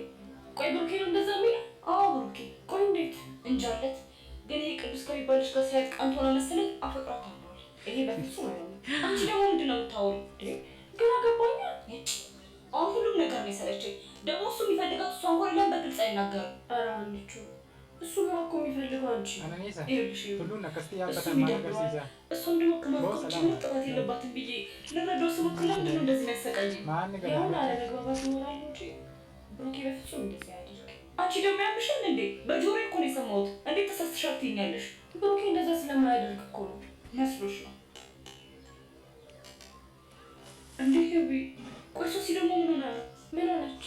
S10: ቆይ ብሩኬ ነው እንደዛ የሚለው? አዎ ብሩኬ። ቆይ እንዴት እንጃለት። ግን ይሄ ቅዱስ ከሚባልሽ ጋር ሳይት ቀንቶ ነው መሰለኝ አፈቅራታለሁ። ይሄ በፍጹም አይሆንም። አንቺ ደግሞ ምንድን ነው የምታወሪው? ግን አገባኛ። አሁን ሁሉም ነገር ነው የሰለቸኝ። ደግሞ እሱ የሚፈልጋት እሷ እንኳን ለም በግልጽ አይናገርም። ኧረ አንቺ እሱ ነው እኮ የሚፈልገው አንቺ።
S7: Ananisa, tulun na kasti abatan malagar sisa.
S10: እሱን ደግሞ ከማቆጭ ነው ጥራት የለባትም ብዬ ልረዳው ስሞክር ለምንድን ነው እንደዚህ የሚያሰቃየኝ? የሆነ አለመግባባት ይኖራል እንጂ ብሩኬ በፍጹም እንደዚህ አያደርግም። አንቺ ደግሞ ያምሻል እንዴ? በጆሮዬ እኮ ነው የሰማሁት። እንዴት ተሳስተሻል ትይኛለሽ? ብሩኬ እንደዛ ስለማያደርግ እኮ ነው መስሎሽ ነው እንዴ? ሄቢ ቆይ ሶሲ ደግሞ ምን ሆነ? ምን ሆነች?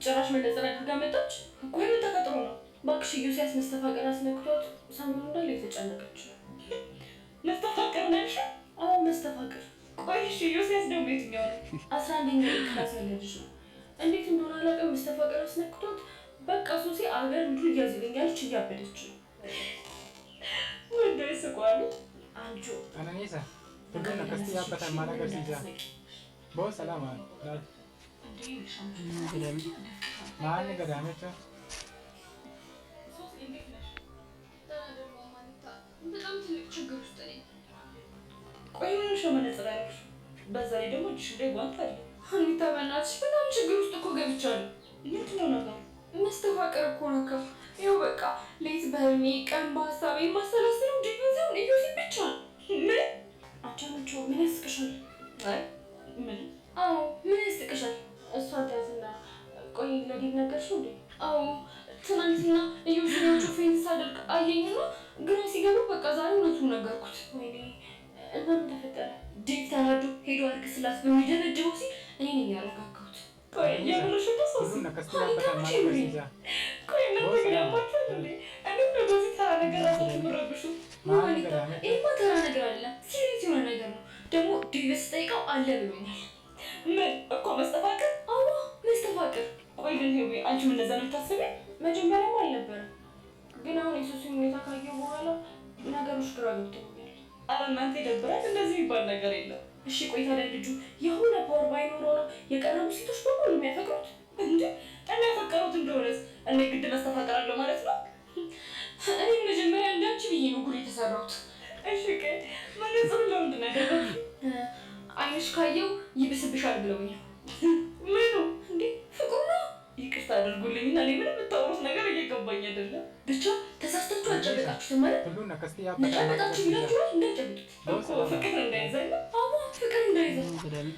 S10: ጭራሽ መነጽር አድርጋ መጣች። ቆይ ምን ተፈጥሮ ነው? እባክሽ ዩሲያስ መስተፋቅር አስነክቷት ሰሞኑን እንዳለ የተጨነቀች ነው። መስተፋቅር ነሽ? አዎ መስተፋቅር። ቆይ እሺ ዩሲያስ ደግሞ የትኛው ነው? 11ኛ ክላስ ልጅ ነው። እንዴት እንደሆነ አላውቅም። መስተፋቅር አስነክቷት በቃ ሶሲ አገር ምድሩ እያዝልኛለች፣ እያበደች ነው። ወንድ ይስቋሉ። አንቺ
S7: Ananisa, tulun na kasti abatan malagar sisa. Bo salama lal.
S8: ገዳሜ
S7: ማን ገዳሜ ቻ
S2: በጣም ትልቅ ችግር ውስጥ ነኝ።
S10: ቆይ ምን ሆነሽ መነጽር ያለሽ? በዛ ላይ ደግሞ እጅሽ ላይ ጓንት አለ።
S2: አኒታ በእናትሽ በጣም ችግር ውስጥ እኮ ገብቻለሁ።
S10: ምንድን ነው ነገሩ?
S2: መስተፋቅር እኮ ነው ከፍ ይኸው በቃ ሌት በህልሜ ቀን በሀሳቤ የማሰላስለው ዲቪዚዮን ኢዮሲ ብቻ ነው።
S10: ምን አንቺ ምን ያስቅሻል? አይ ምን?
S2: አዎ ምን ያስቅሻል? እሷ ታዝና ቆይ ለዲብ ነገርሽው እንዴ? አዎ ትናንትና ኢዮሲዎቹ ፌንት ሳደርግ አየኝና ግራ ሲገባ በቃ ዛሬ እውነቱን ነገርኩት።
S10: ወይኔ እና ምን ተፈጠረ? ዲብ ተናዶ ሄዶ አልክስላት በሚደረድበው ሲል እኔ ነኝ ያረጋጋሁት። ቆይ የምርሽን ነው ሶሲ?
S7: tulun na kasti abatan malagar sisa.
S10: ቆይ እናንተ ግላማችሁ እንዴ? እኔ በዚህ ተራ ነገር ራሳችሁ ምረብሹ ማንታ ይሄማ ተራ ነገር አይደለም፣ ሲሪየስ የሆነ ነገር ነው። ደግሞ ዲቪስ ጠይቀው አለ ብሎኛል። ምን እኮ መስተፋቅር? አዎ መስተፋቅር። ቆይ ግን ሄዊ አንቺ ምን እንደዛ ነው የምታስቢው?
S2: መጀመሪያም አልነበረም፣ ግን አሁን የሶሲ ሁኔታ ካየሁ በኋላ ነገሮች ግራ ገብተውኛል።
S10: ኧረ እናንተ ይደብራል። እንደዚህ የሚባል ነገር የለም። እሺ ቆይ ታዲያ ልጁ የሆነ ፓወር ባይኖረው ነው የቀረቡ ሴቶች በሙሉ የሚያፈቅሩት? እንዴ እና ያፈቀሩት እንደሆነስ እኔ ግድ መስተፋቅር አለው ማለት ነው? ብዬ ነው ጉድ የተሰራሁት። እሺ ቆይ መነጽር ለምንድን ነው ያደረግሽው? አይንሽ ካየው ይብስብሻል ብለውኛል። ምኑ እንዴ ፍቅሩ ነው? ይቅርታ አድርጉልኝና እኔ ምንም የምታወሩት ነገር እየገባኝ አይደለም። ብቻ ተሳስታችሁ አልጨበጣችሁትም ማለት ነጨበጣችሁ ብላችሁ እንዳጨበጡት እኮ ፍቅር እንዳይዘን አዎ ፍቅር እንዳይዘን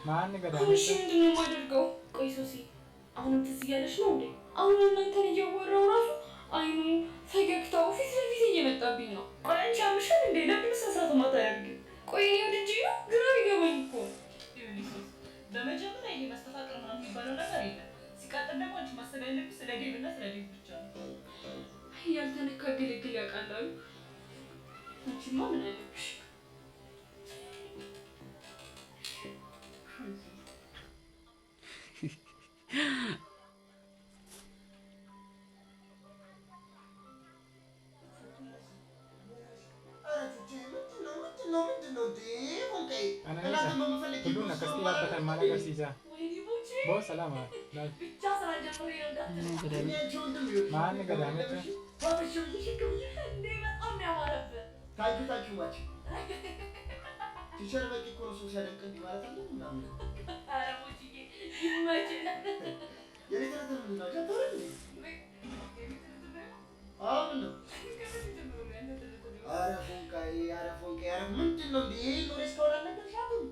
S7: ማን ገዳ
S10: እሺ ምንድን ነው የማደርገው? ቆይ ሶሲ አሁንም ትዝ እያለሽ ነው እንዴ? አሁን እናንተን እያወራሁ ራሱ አይኑ ፈገግታው ፊት ለፊት እየመጣብኝ ነው። ቆይ አንቺ አምሻል እንዴ? ለምን ሰሳት ማታያርግ? ቆይ እኔ ወድጄ ነው ግራ ይገባኝ እኮ።
S15: በመጀመሪያ ይሄ መስተፋቅር ምናምን የሚባለው ነገር የለም። ሲቀጥል ደግሞ አንቺ ማሰብ ያለብሽ ስለ ዴቭና ስለ ዴቭ ብቻ ነው።
S10: ያልተነካ ግልግል ያውቃላሉ። አንቺማ ምን አለብሽ?
S23: ቲቸር በቂ እኮ ነው ሰው ሲያደንቅልኝ ማለት አይደል? ምናምን
S10: ኧረ ሞችዬ ይመችህ።
S23: የኔ ተረት ምንድን ነው? ጃተረ አሁን ነው ኧረ ፎንቃዬ ኧረ ምንድን ነው እንዴ? ኖሬ እስካሁን አልነገርሻትም?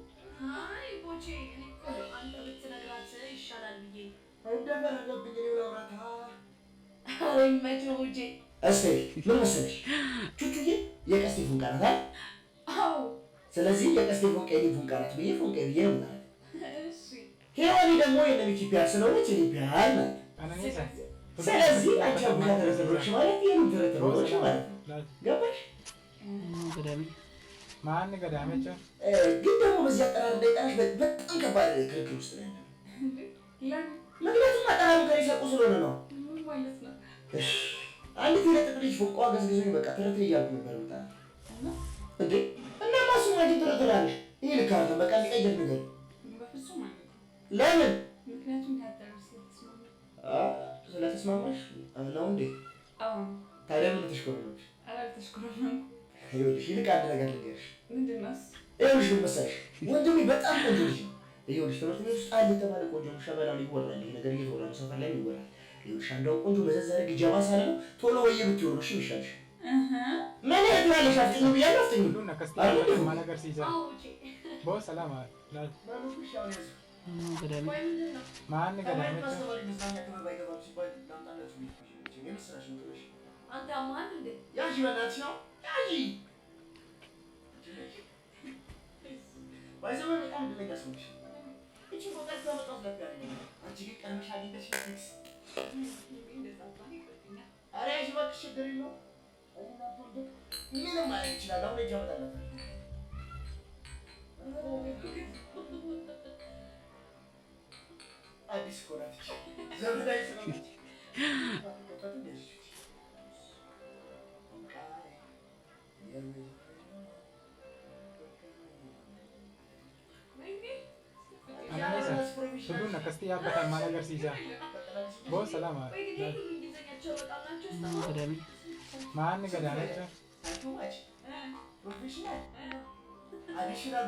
S10: አይ ቦቼ እኔ እኮ አንተ ብትነግራት ይሻላል ብዬ
S23: እንደፈረደብኝ እኔው ላውራታ።
S10: ኧረ ይመችህ ቦቼ።
S23: እስኪ ምን መሰለሽ ቹቹዬ የቀስቴ ፎንቃ ናት አይደል?
S10: አዎ
S23: ስለዚህ የቀስቴ ፎንቃ የኔ ፎንቃ ናት ብዬ ፎንቃ ብዬ ነው ማለት።
S10: እሺ
S23: ሄዋኒ ደግሞ የነሚ ኢትዮጵያ ስለሆነች ኢትዮጵያ ናት። ስለዚህ አንቺ አቡሻ ተረተሮች ማለት የኔ ተረተሮች ማለት ነው። ገባሽ?
S7: ማን ገዳመች?
S23: ግን ደግሞ በዚህ አጠራር እንዳይጠራሽ በጣም ከባድ ክርክር ውስጥ ነው ያለው። ምክንያቱም አጠራሩ ከኔ ሰቁ ስለሆነ ነው።
S10: ምን ማለት ነው?
S23: አንዲት የለጥጥ ልጅ ፎንቋ ገዝግዞኝ በቃ ተረተ እያልኩ ነበር በጣም እንዴ እና ማሱ ማጂ ተረተራለሽ። ይሄ ልክ አይደለም። በቃ ሊቀየር ነገር
S10: በፍጹም አይደለም።
S23: ለምን?
S10: ምክንያቱም ታጠርስ
S23: ስለተስማማሽ ነው እንዴ?
S10: አዎ።
S23: ታዲያ ምን ተሽኮረመሽ?
S10: አላልተሽኮረመም።
S23: ይኸውልሽ ይልቅ አንድ ነገር ልንገርሽ።
S10: ምንድን ነው?
S23: ይኸውልሽ ምን መሰለሽ ወንድሜ በጣም ቆንጆ ልጅ ነው። ይኸውልሽ ትምህርት ቤት ውስጥ አንድ የተባለ ቆንጆ ሸበላው ይወራል። ይሄ ነገር እየተወራ ነው፣ ሰፈር ላይ ይወራል። ይኸውልሽ አንዷ ቆንጆ መዘዝ አድርግ ጀማ ሳለ ነው ቶሎ ወየ ብትሆን ነው ይሻልሽ። ምን ያድራለሽ? አፍጥኙ ብያለሁ አፍጥኙ።
S7: ማለገር ሲይዛ ቦ ሰላም አለ ማን ገዳመች?
S10: አንተ አማን እንዴ?
S23: ያጂ በእናትሽ ነው ያጂ ባይዘው በጣም እንደለኛ ሰዎች እቺ ፎቀስ ታመጣው ስለካሪ አንቺ ግን ቀንሽ አግኝተሽ ፊክስ አረ ያጂ እባክሽ ችግር የለውም ምንም ማለት ይችላል። አሁን እጅ አመጣለሁ አዲስ ኮራት ዘመናዊ ስለሆነች
S7: ሁሉን ከስቲ ያበታል ማለገር ሲይዛ ቦ ሰላም አለ ማን ገዳመች?
S23: ፕሮፌሽናል አዲሽናል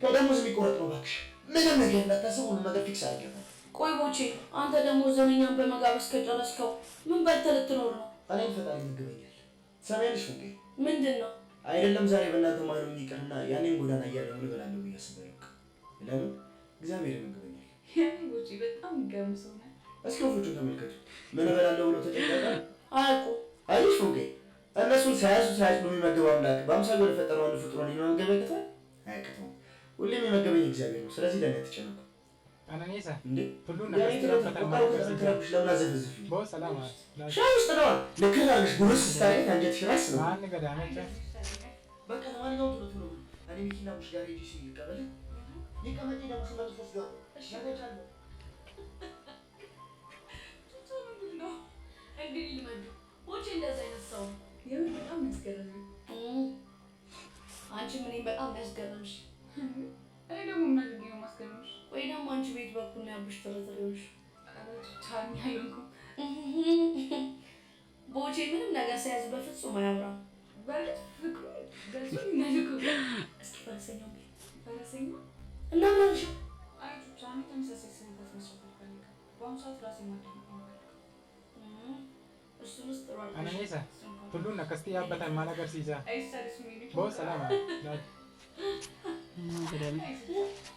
S23: ከደሞዝ የሚቆረጥ ነው እባክሽ። ምንም ነገር እንዳታስብ፣ ሁሉ ነገር ፊክስ አድርገናል።
S10: ቆይ ቦቼ አንተ ደግሞ ዘመኛን በመጋበዝ ከጨረስከው ምን በልተህ ልትኖር ነው?
S23: እኔም ፈጣሪ ይመግበኛል። ሰማያልሽ ፎንቄ
S10: ምንድን ነው?
S23: አይደለም ዛሬ በእናንተ ማንም ይቅርና ያኔን ጎዳና እያለ ምን እበላለሁ ብዬ አስቤያለሁ። ለምን እግዚአብሔር ይመግበኛል።
S10: ያኔ ቦቼ በጣም ገርም ሰው ነህ።
S23: እስኪ ወፎቹን ተመልከቱ። ምን እበላለሁ ብለው ተጨነቀ
S10: አያውቁ።
S23: አይሽ ፎንቄ እነሱን ሳያዙ በሚመገብ አምላክ በአምሳሉ ለፈጠረው አንድ ፍጡሩን የመመገብ ያቅተዋል? አያቅተውም። ሁሌም የመገበኝ እግዚአብሔር ነው። ስለዚህ ለእኔ አትጨነቁ።
S7: አናኔሳ
S23: እንዴ
S7: ሁሉን
S23: ያኔ ተረተረኩሽ ለምን አዘፍዝፊ?
S7: ቦ ሰላም
S23: ሻይ ውስጥ ነዋ። ልክ ነሽ። ጉርስ ስታገኝ አንጀትሽ ራስ ነው።
S7: ማን ገዳመች?
S23: በቃ ለማንኛውም ቶሎ ቶሎ እኔ ሚኪና ቡሽ ጋር ሄጄ ሲል ይቀበል ይቀመጥ ደግሞ ሽመልስ ወስዷል። እሺ ያለቻለሁ
S10: ነው እንግዲህ ልመዱ ቦቼ እንደዛ አይነት ሰው የምን በጣም ያስገርምኝ። አንቺ ምን በጣም ያስገርምሽ? እኔ ደግሞ ምን አድርጌ ነው ማስገርምሽ? ወይ ደግሞ አንቺ ቤት በኩል ነው ያብሽ ተረተሪዎች ቻኛ ይንኩ ቦቼ ምንም ነገር ሳያዝ በፍጹም አያምራም። በልጥ ፍቅሩ ገዝኝ ነልኩ እስኪ ፈረሰኛው ፈረሰኛው እና ማለት ነው አይቱ ቻሚ ተመሳሳይ ስንበት መስራት ፈልጋ በአሁኑ ሰዓት ራሴ ማዳም እሱ ውስጥ ሯል
S7: አናኔሳ ሁሉን ነከስቲ ያበታል ማላገር ሲዛ
S10: አይሰልስ ሚኒ
S7: ቦ ሰላም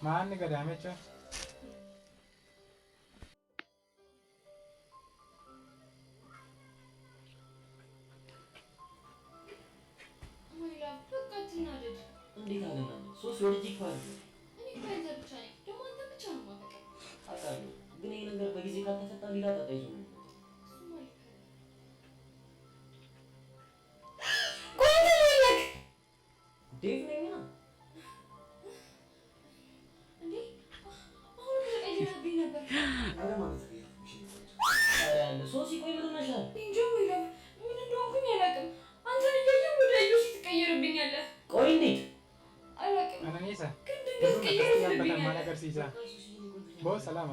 S7: ማን ገዳመቻ
S23: እንዴት አለና ሶስት ወደ ጂክ ማለት ነው።
S10: እኔ ከአንተ ብቻ ነኝ ደግሞ አንተ ብቻ ነው የማፈቅረው።
S23: አውቃለሁ ግን ይሄ ነገር በጊዜ ካልተፈታ ሌላ ጣጣ ይዞ ነው። ዴቭ ነኝ
S10: እንዴ አሁን ተቀየረብኝ ነበር።
S23: አረ ማለት ነው ሶሲ ቆይ ምን ሆነሻል?
S10: እንጂ ምን እንደሆንኩኝ አላውቅም። አንተን እያየሁ ወደ ዩሲ ትቀየርብኛለህ።
S23: ቆይ እንዴት
S10: አላውቅም።
S7: አናኔሳ
S10: ግን ድንገት ትቀየርብኛለህ።
S7: ማላገር ሲዛ ቦ ሰላም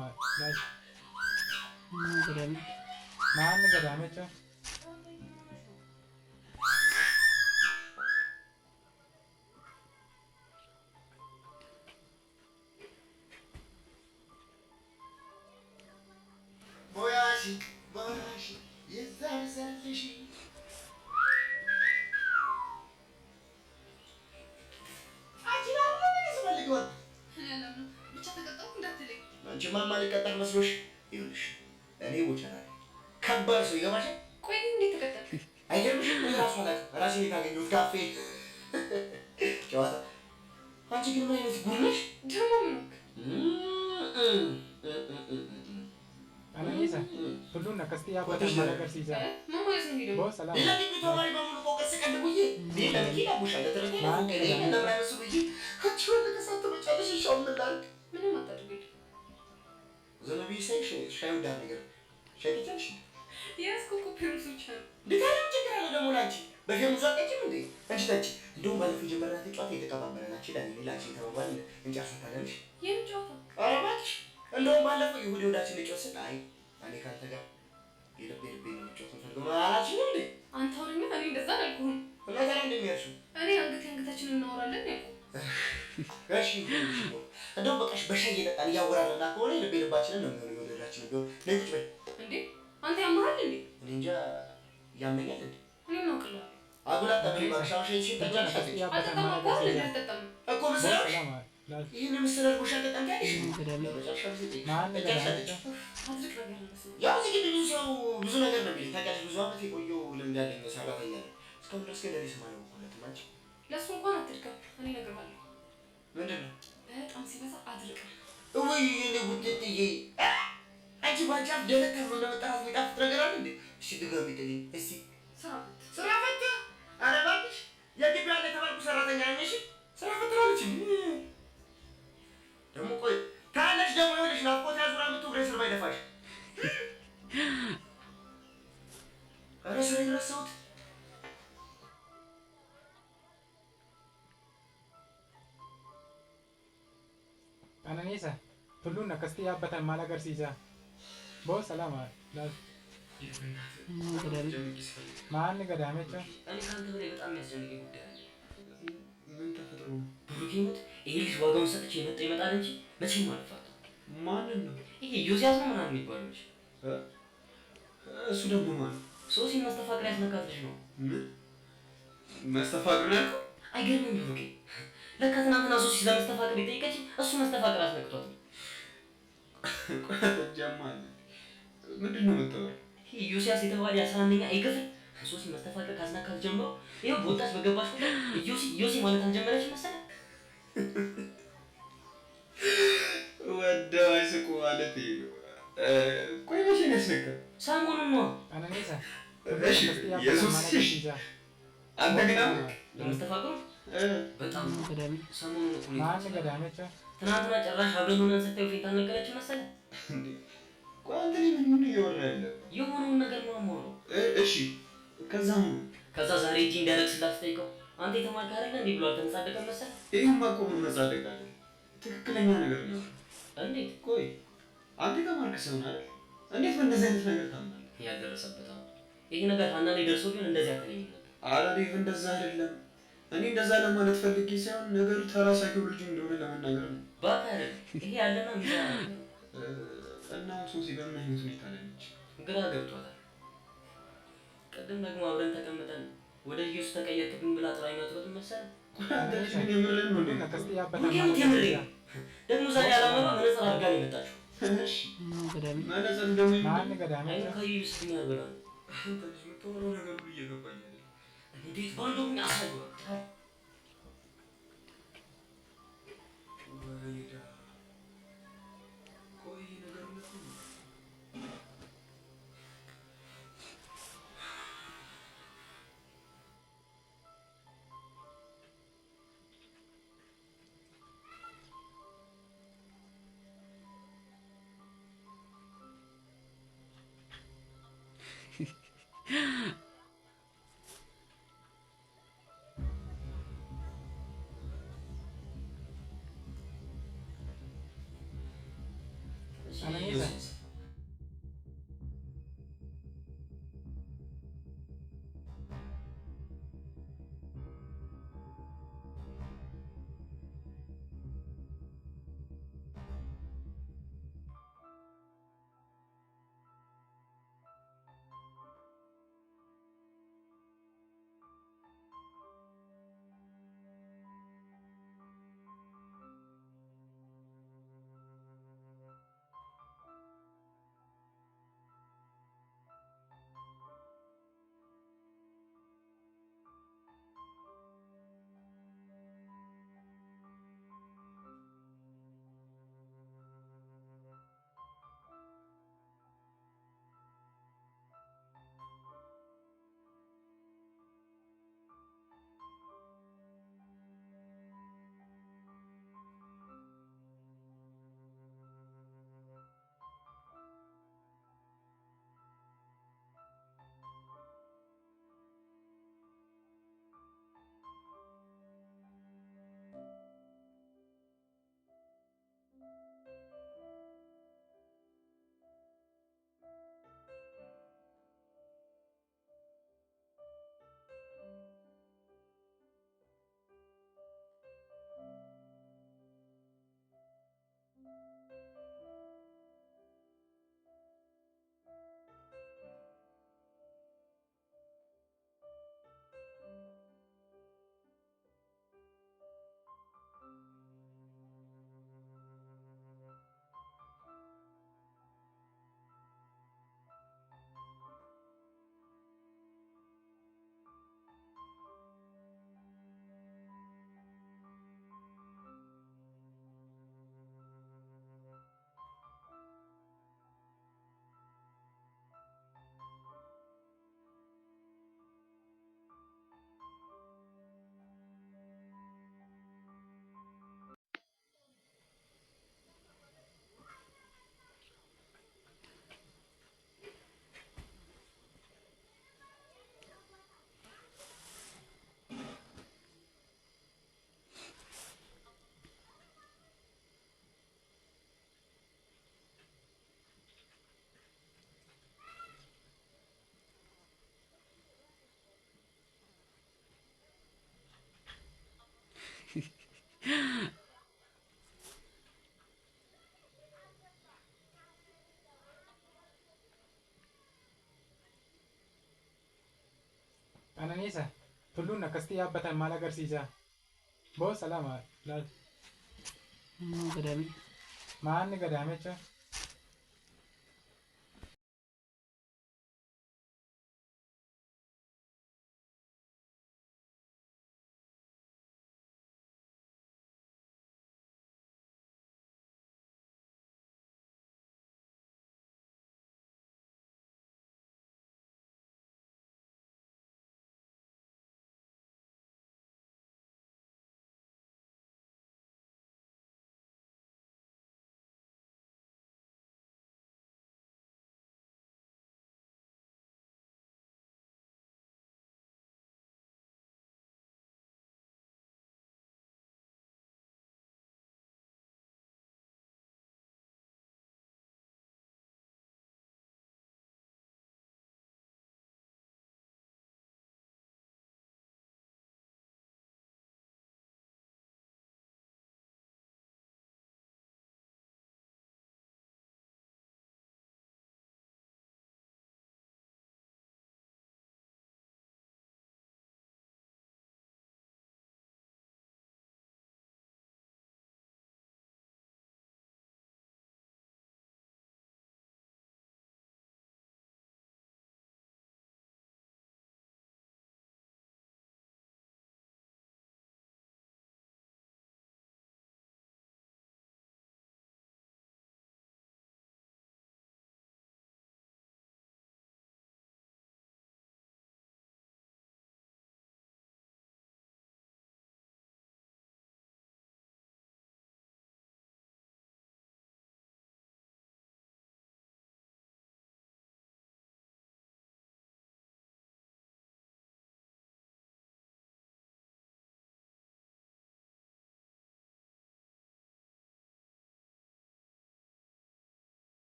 S7: ማን ገዳመቻ
S23: ቦያሺ ይዛልዘልሽ
S10: ብቻ ተቀጠርኩ እንዳትለኝ።
S23: አንቺማ ማልቀጠር መስሎሽ? ይኸውልሽ እኔ ቦቸራ ከባድ ሰው ይገባሻል?
S10: ቆይ እንዴት ተቀጠርክ?
S23: አይገርምሽም? እኔ ራሱ አላውቅም። ራሴ ቤት አገኘሁት ካፌ ጨዋታ። አንቺ ግን ምን አይነት ጉድ ነሽ?
S10: ደግሞ ምን
S7: አናኔሳ ሁሉን ነከስቲ ያበታል ማላገር ሲዛ
S10: ምን ማለት ነው ሄደው?
S7: ቦ ሰላም
S23: ለምን ተማሪ በሙሉ ፎከስ ቀልቡዬ ሌላ ኪላ ቡሻለ ተረፈ እኔ እንደማይመስሉ ብዬ አንቺ ወደ ከሳት ተመጫለሽ ሻው ምን ላድርግ?
S10: ምንም አታድርግ።
S23: ዘነቢ ሻይ ወዳ ነገር ሻይ ትጨርሽ
S10: ያስኩኩ ፒሩሶች አሉ
S23: ልታለም ችግር አለ ደግሞ ላንቺ በፊልም ዛቀችም እንዴ አንቺ ታች እንደውም ባለፈው ጀመራት ጨዋታ የተቀባበለናችሁ ላንቺ ተባባል እንጨርሳታለሽ።
S10: የምን ጨዋታ?
S23: ኧረ እባክሽ እንደውም ባለፈው ይሁዲ ወዳችን ልጨርስና አይ እኔ ካንተ ጋር የልቤ ነው ልጨርስ ፈልገው አላችሁ እንዴ?
S10: አንተ ወርኛ እኔ እንደዛ አልኩኝ።
S23: እና ታዲያ እንደሚያርሱ
S10: እኔ አንገታችንን እናወራለን ያልኩ
S23: ጋሽ እንደውም በቃሽ በሻይ እየጠጣን እያወራረና ከሆነ ልቤ ልባችንን ነው የሚሆነው የወደዳችን ነው ነይ ቁጭ በይ
S10: እንዴ አንተ ያማሃል እንዴ?
S23: እኔ እንጃ ያመኛል እንዴ?
S10: እኔ ነው ቅላ
S23: አጉላት ተብሪ ባሻውሽን ተጫጫሽ እኮ መስራሽ ይሄን ምስለ ጎሻ ተጠንቀቂ ያው እዚህ ብዙ ሰው ብዙ ነገር ነው የሚል ታውቂያለሽ። ብዙ አመት የቆየው ልምድ ያለኝ ሰራተኛ ነው። እስካሁን ድረስ ግን ለኔ ሰማነው ማለት ማንቺ
S10: ለሱ እንኳን አትድከም። እኔ እነግርሃለሁ።
S23: ምንድን ነው
S10: በጣም ሲበዛ አድርቀህ
S23: ወይ እኔ ጉድጥዬ አንቺ ባንቺ አፍ ደረቅ ተብሎ እንደመጣራት የሚጣፍጥ ነገር አለ እንዴ? እሺ ድገሚ ጥልኝ እስቲ ስራ ፈታ። ኧረ እባክሽ የግቢ ያለ የተባልኩ ሰራተኛ ነኝ። እሺ ስራ ፈታ አለች ደግሞ ቆይ ታለሽ ደግሞ ይኸውልሽ ናፍቆት ያዙራ የምትውግሬ ስር ባይደፋሽ ኧረ ስራ ይረሳሁት
S7: አናኔሳ ሁሉን ነከስቲ ያበታል ማላገር ሲዛ ቦ ሰላም ማን ገዳመቻ
S23: እኔ ካንተ በላይ በጣም የሚያስደንቀኝ ጉዳይ አለ። ምን ተፈጥሮ ብሩክ ይሙት ይሄ ልጅ ዋጋውን ሰጥቼ ይመጣል እንጂ መቼም አልፋታም። ማንን ነው? ይሄ ዮሲያስ ነው ምናምን የሚባለው ልጅ እሱ ደግሞ ማለት ሶሲ መስተፋቅር ያስነካት ልጅ ነው። ምን መስተፋቅር ነው ያልከው? አይገርምም ብሩኬ? ለካ ትናንትና ሶሲ ስለመስተፋቅር የጠየቀችኝ እሱ መስተፋቅር አስነክቷት ነው። ቆይ ጀማል ምንድን ነው የምታወራው? ይሄ ዮሲያስ የተባለ 11ኛ ክፍል ሶሲ መስተፋቅር ካስነካት ጀምሮ ይሄው በወጣች በገባች ቁጥር ዮሲ ማለት አልጀመረች መሰለህ? ወደው አይስቁ ማለት ነው። ቆይ መቼ ነው ያስነካው? ሰሞኑን ነው።
S7: አናኔሳ
S23: እሺ ኢየሱስ እሺ አንተ ግን ለመስተፋቅሩ በጣም ሰሞኑን ነው ኩሊ
S7: ማን ገዳመቻ
S23: ትናንትና ጭራሽ አብረን ሆነን ስታዩ ፊት አልነገረች መሰለህ? እንዴ ቆይ አንተ ምን እያወራ ያለ? የሆነውን ነገር ነው የማወራው። እሺ ከዛ ዛሬ እጂ እንዲያረግስላት ስጠይቀው አንተ የተማርክ አይደለ እንዴ ብሎ አልተመጻደቀም መሰለህ?
S11: ይሄማ እኮ ምን መጻደቅ አለ? ትክክለኛ ነገር ነው።
S23: እንዴት?
S11: ቆይ አንተ የተማርክ ሰው ነህ አይደል? እንዴት እንደዚህ አይነት ነገር ታምናለህ?
S14: ያደረሰበት ይሄ ነገር ሀና ላይ ደርሶ ቢሆን እንደዚህ አትለኝም ነበር።
S11: ኧረ ዴቭ እንደዛ አይደለም። እኔ እንደዛ ለማለት ፈልጌ ሳይሆን ነገሩ ተራ ሳይኮሎጂ እንደሆነ ለመናገር ነው።
S14: እባክህ አይደለም ይሄ ያለና ሚዛን ነው።
S11: እና ሶሲ በምን አይነት ሁኔታ ላይ ነች?
S14: ግራ ገብቷታል። ቅድም ደግሞ አብረን ተቀምጠን ወደ ኢየሱስ ተቀየርክብኝ ብላ ጥራኝ መጥቶት መሰለህ።
S11: ምን የምርህን ነው እንዴ?
S14: ደግሞ ዛሬ አላማማ መነጽር አድርጋ ነው የመጣችው።
S11: እሺ መነጽር እንደምን
S14: አይኑ ካዩ ይስኛል ብላ ነው።
S11: አንተ ልጅ የምታወራው ነገር ሁሉ እየገባኝ አይደል?
S14: እንዴት ባንዶ የሚያሳየው
S11: ወይዳ ቆይ ነገር ነው
S7: Ananisa, tulun na kasti abatan malagar sisa. Bo salama. Lal.
S4: Gadami.
S7: Maan ni gadami cha.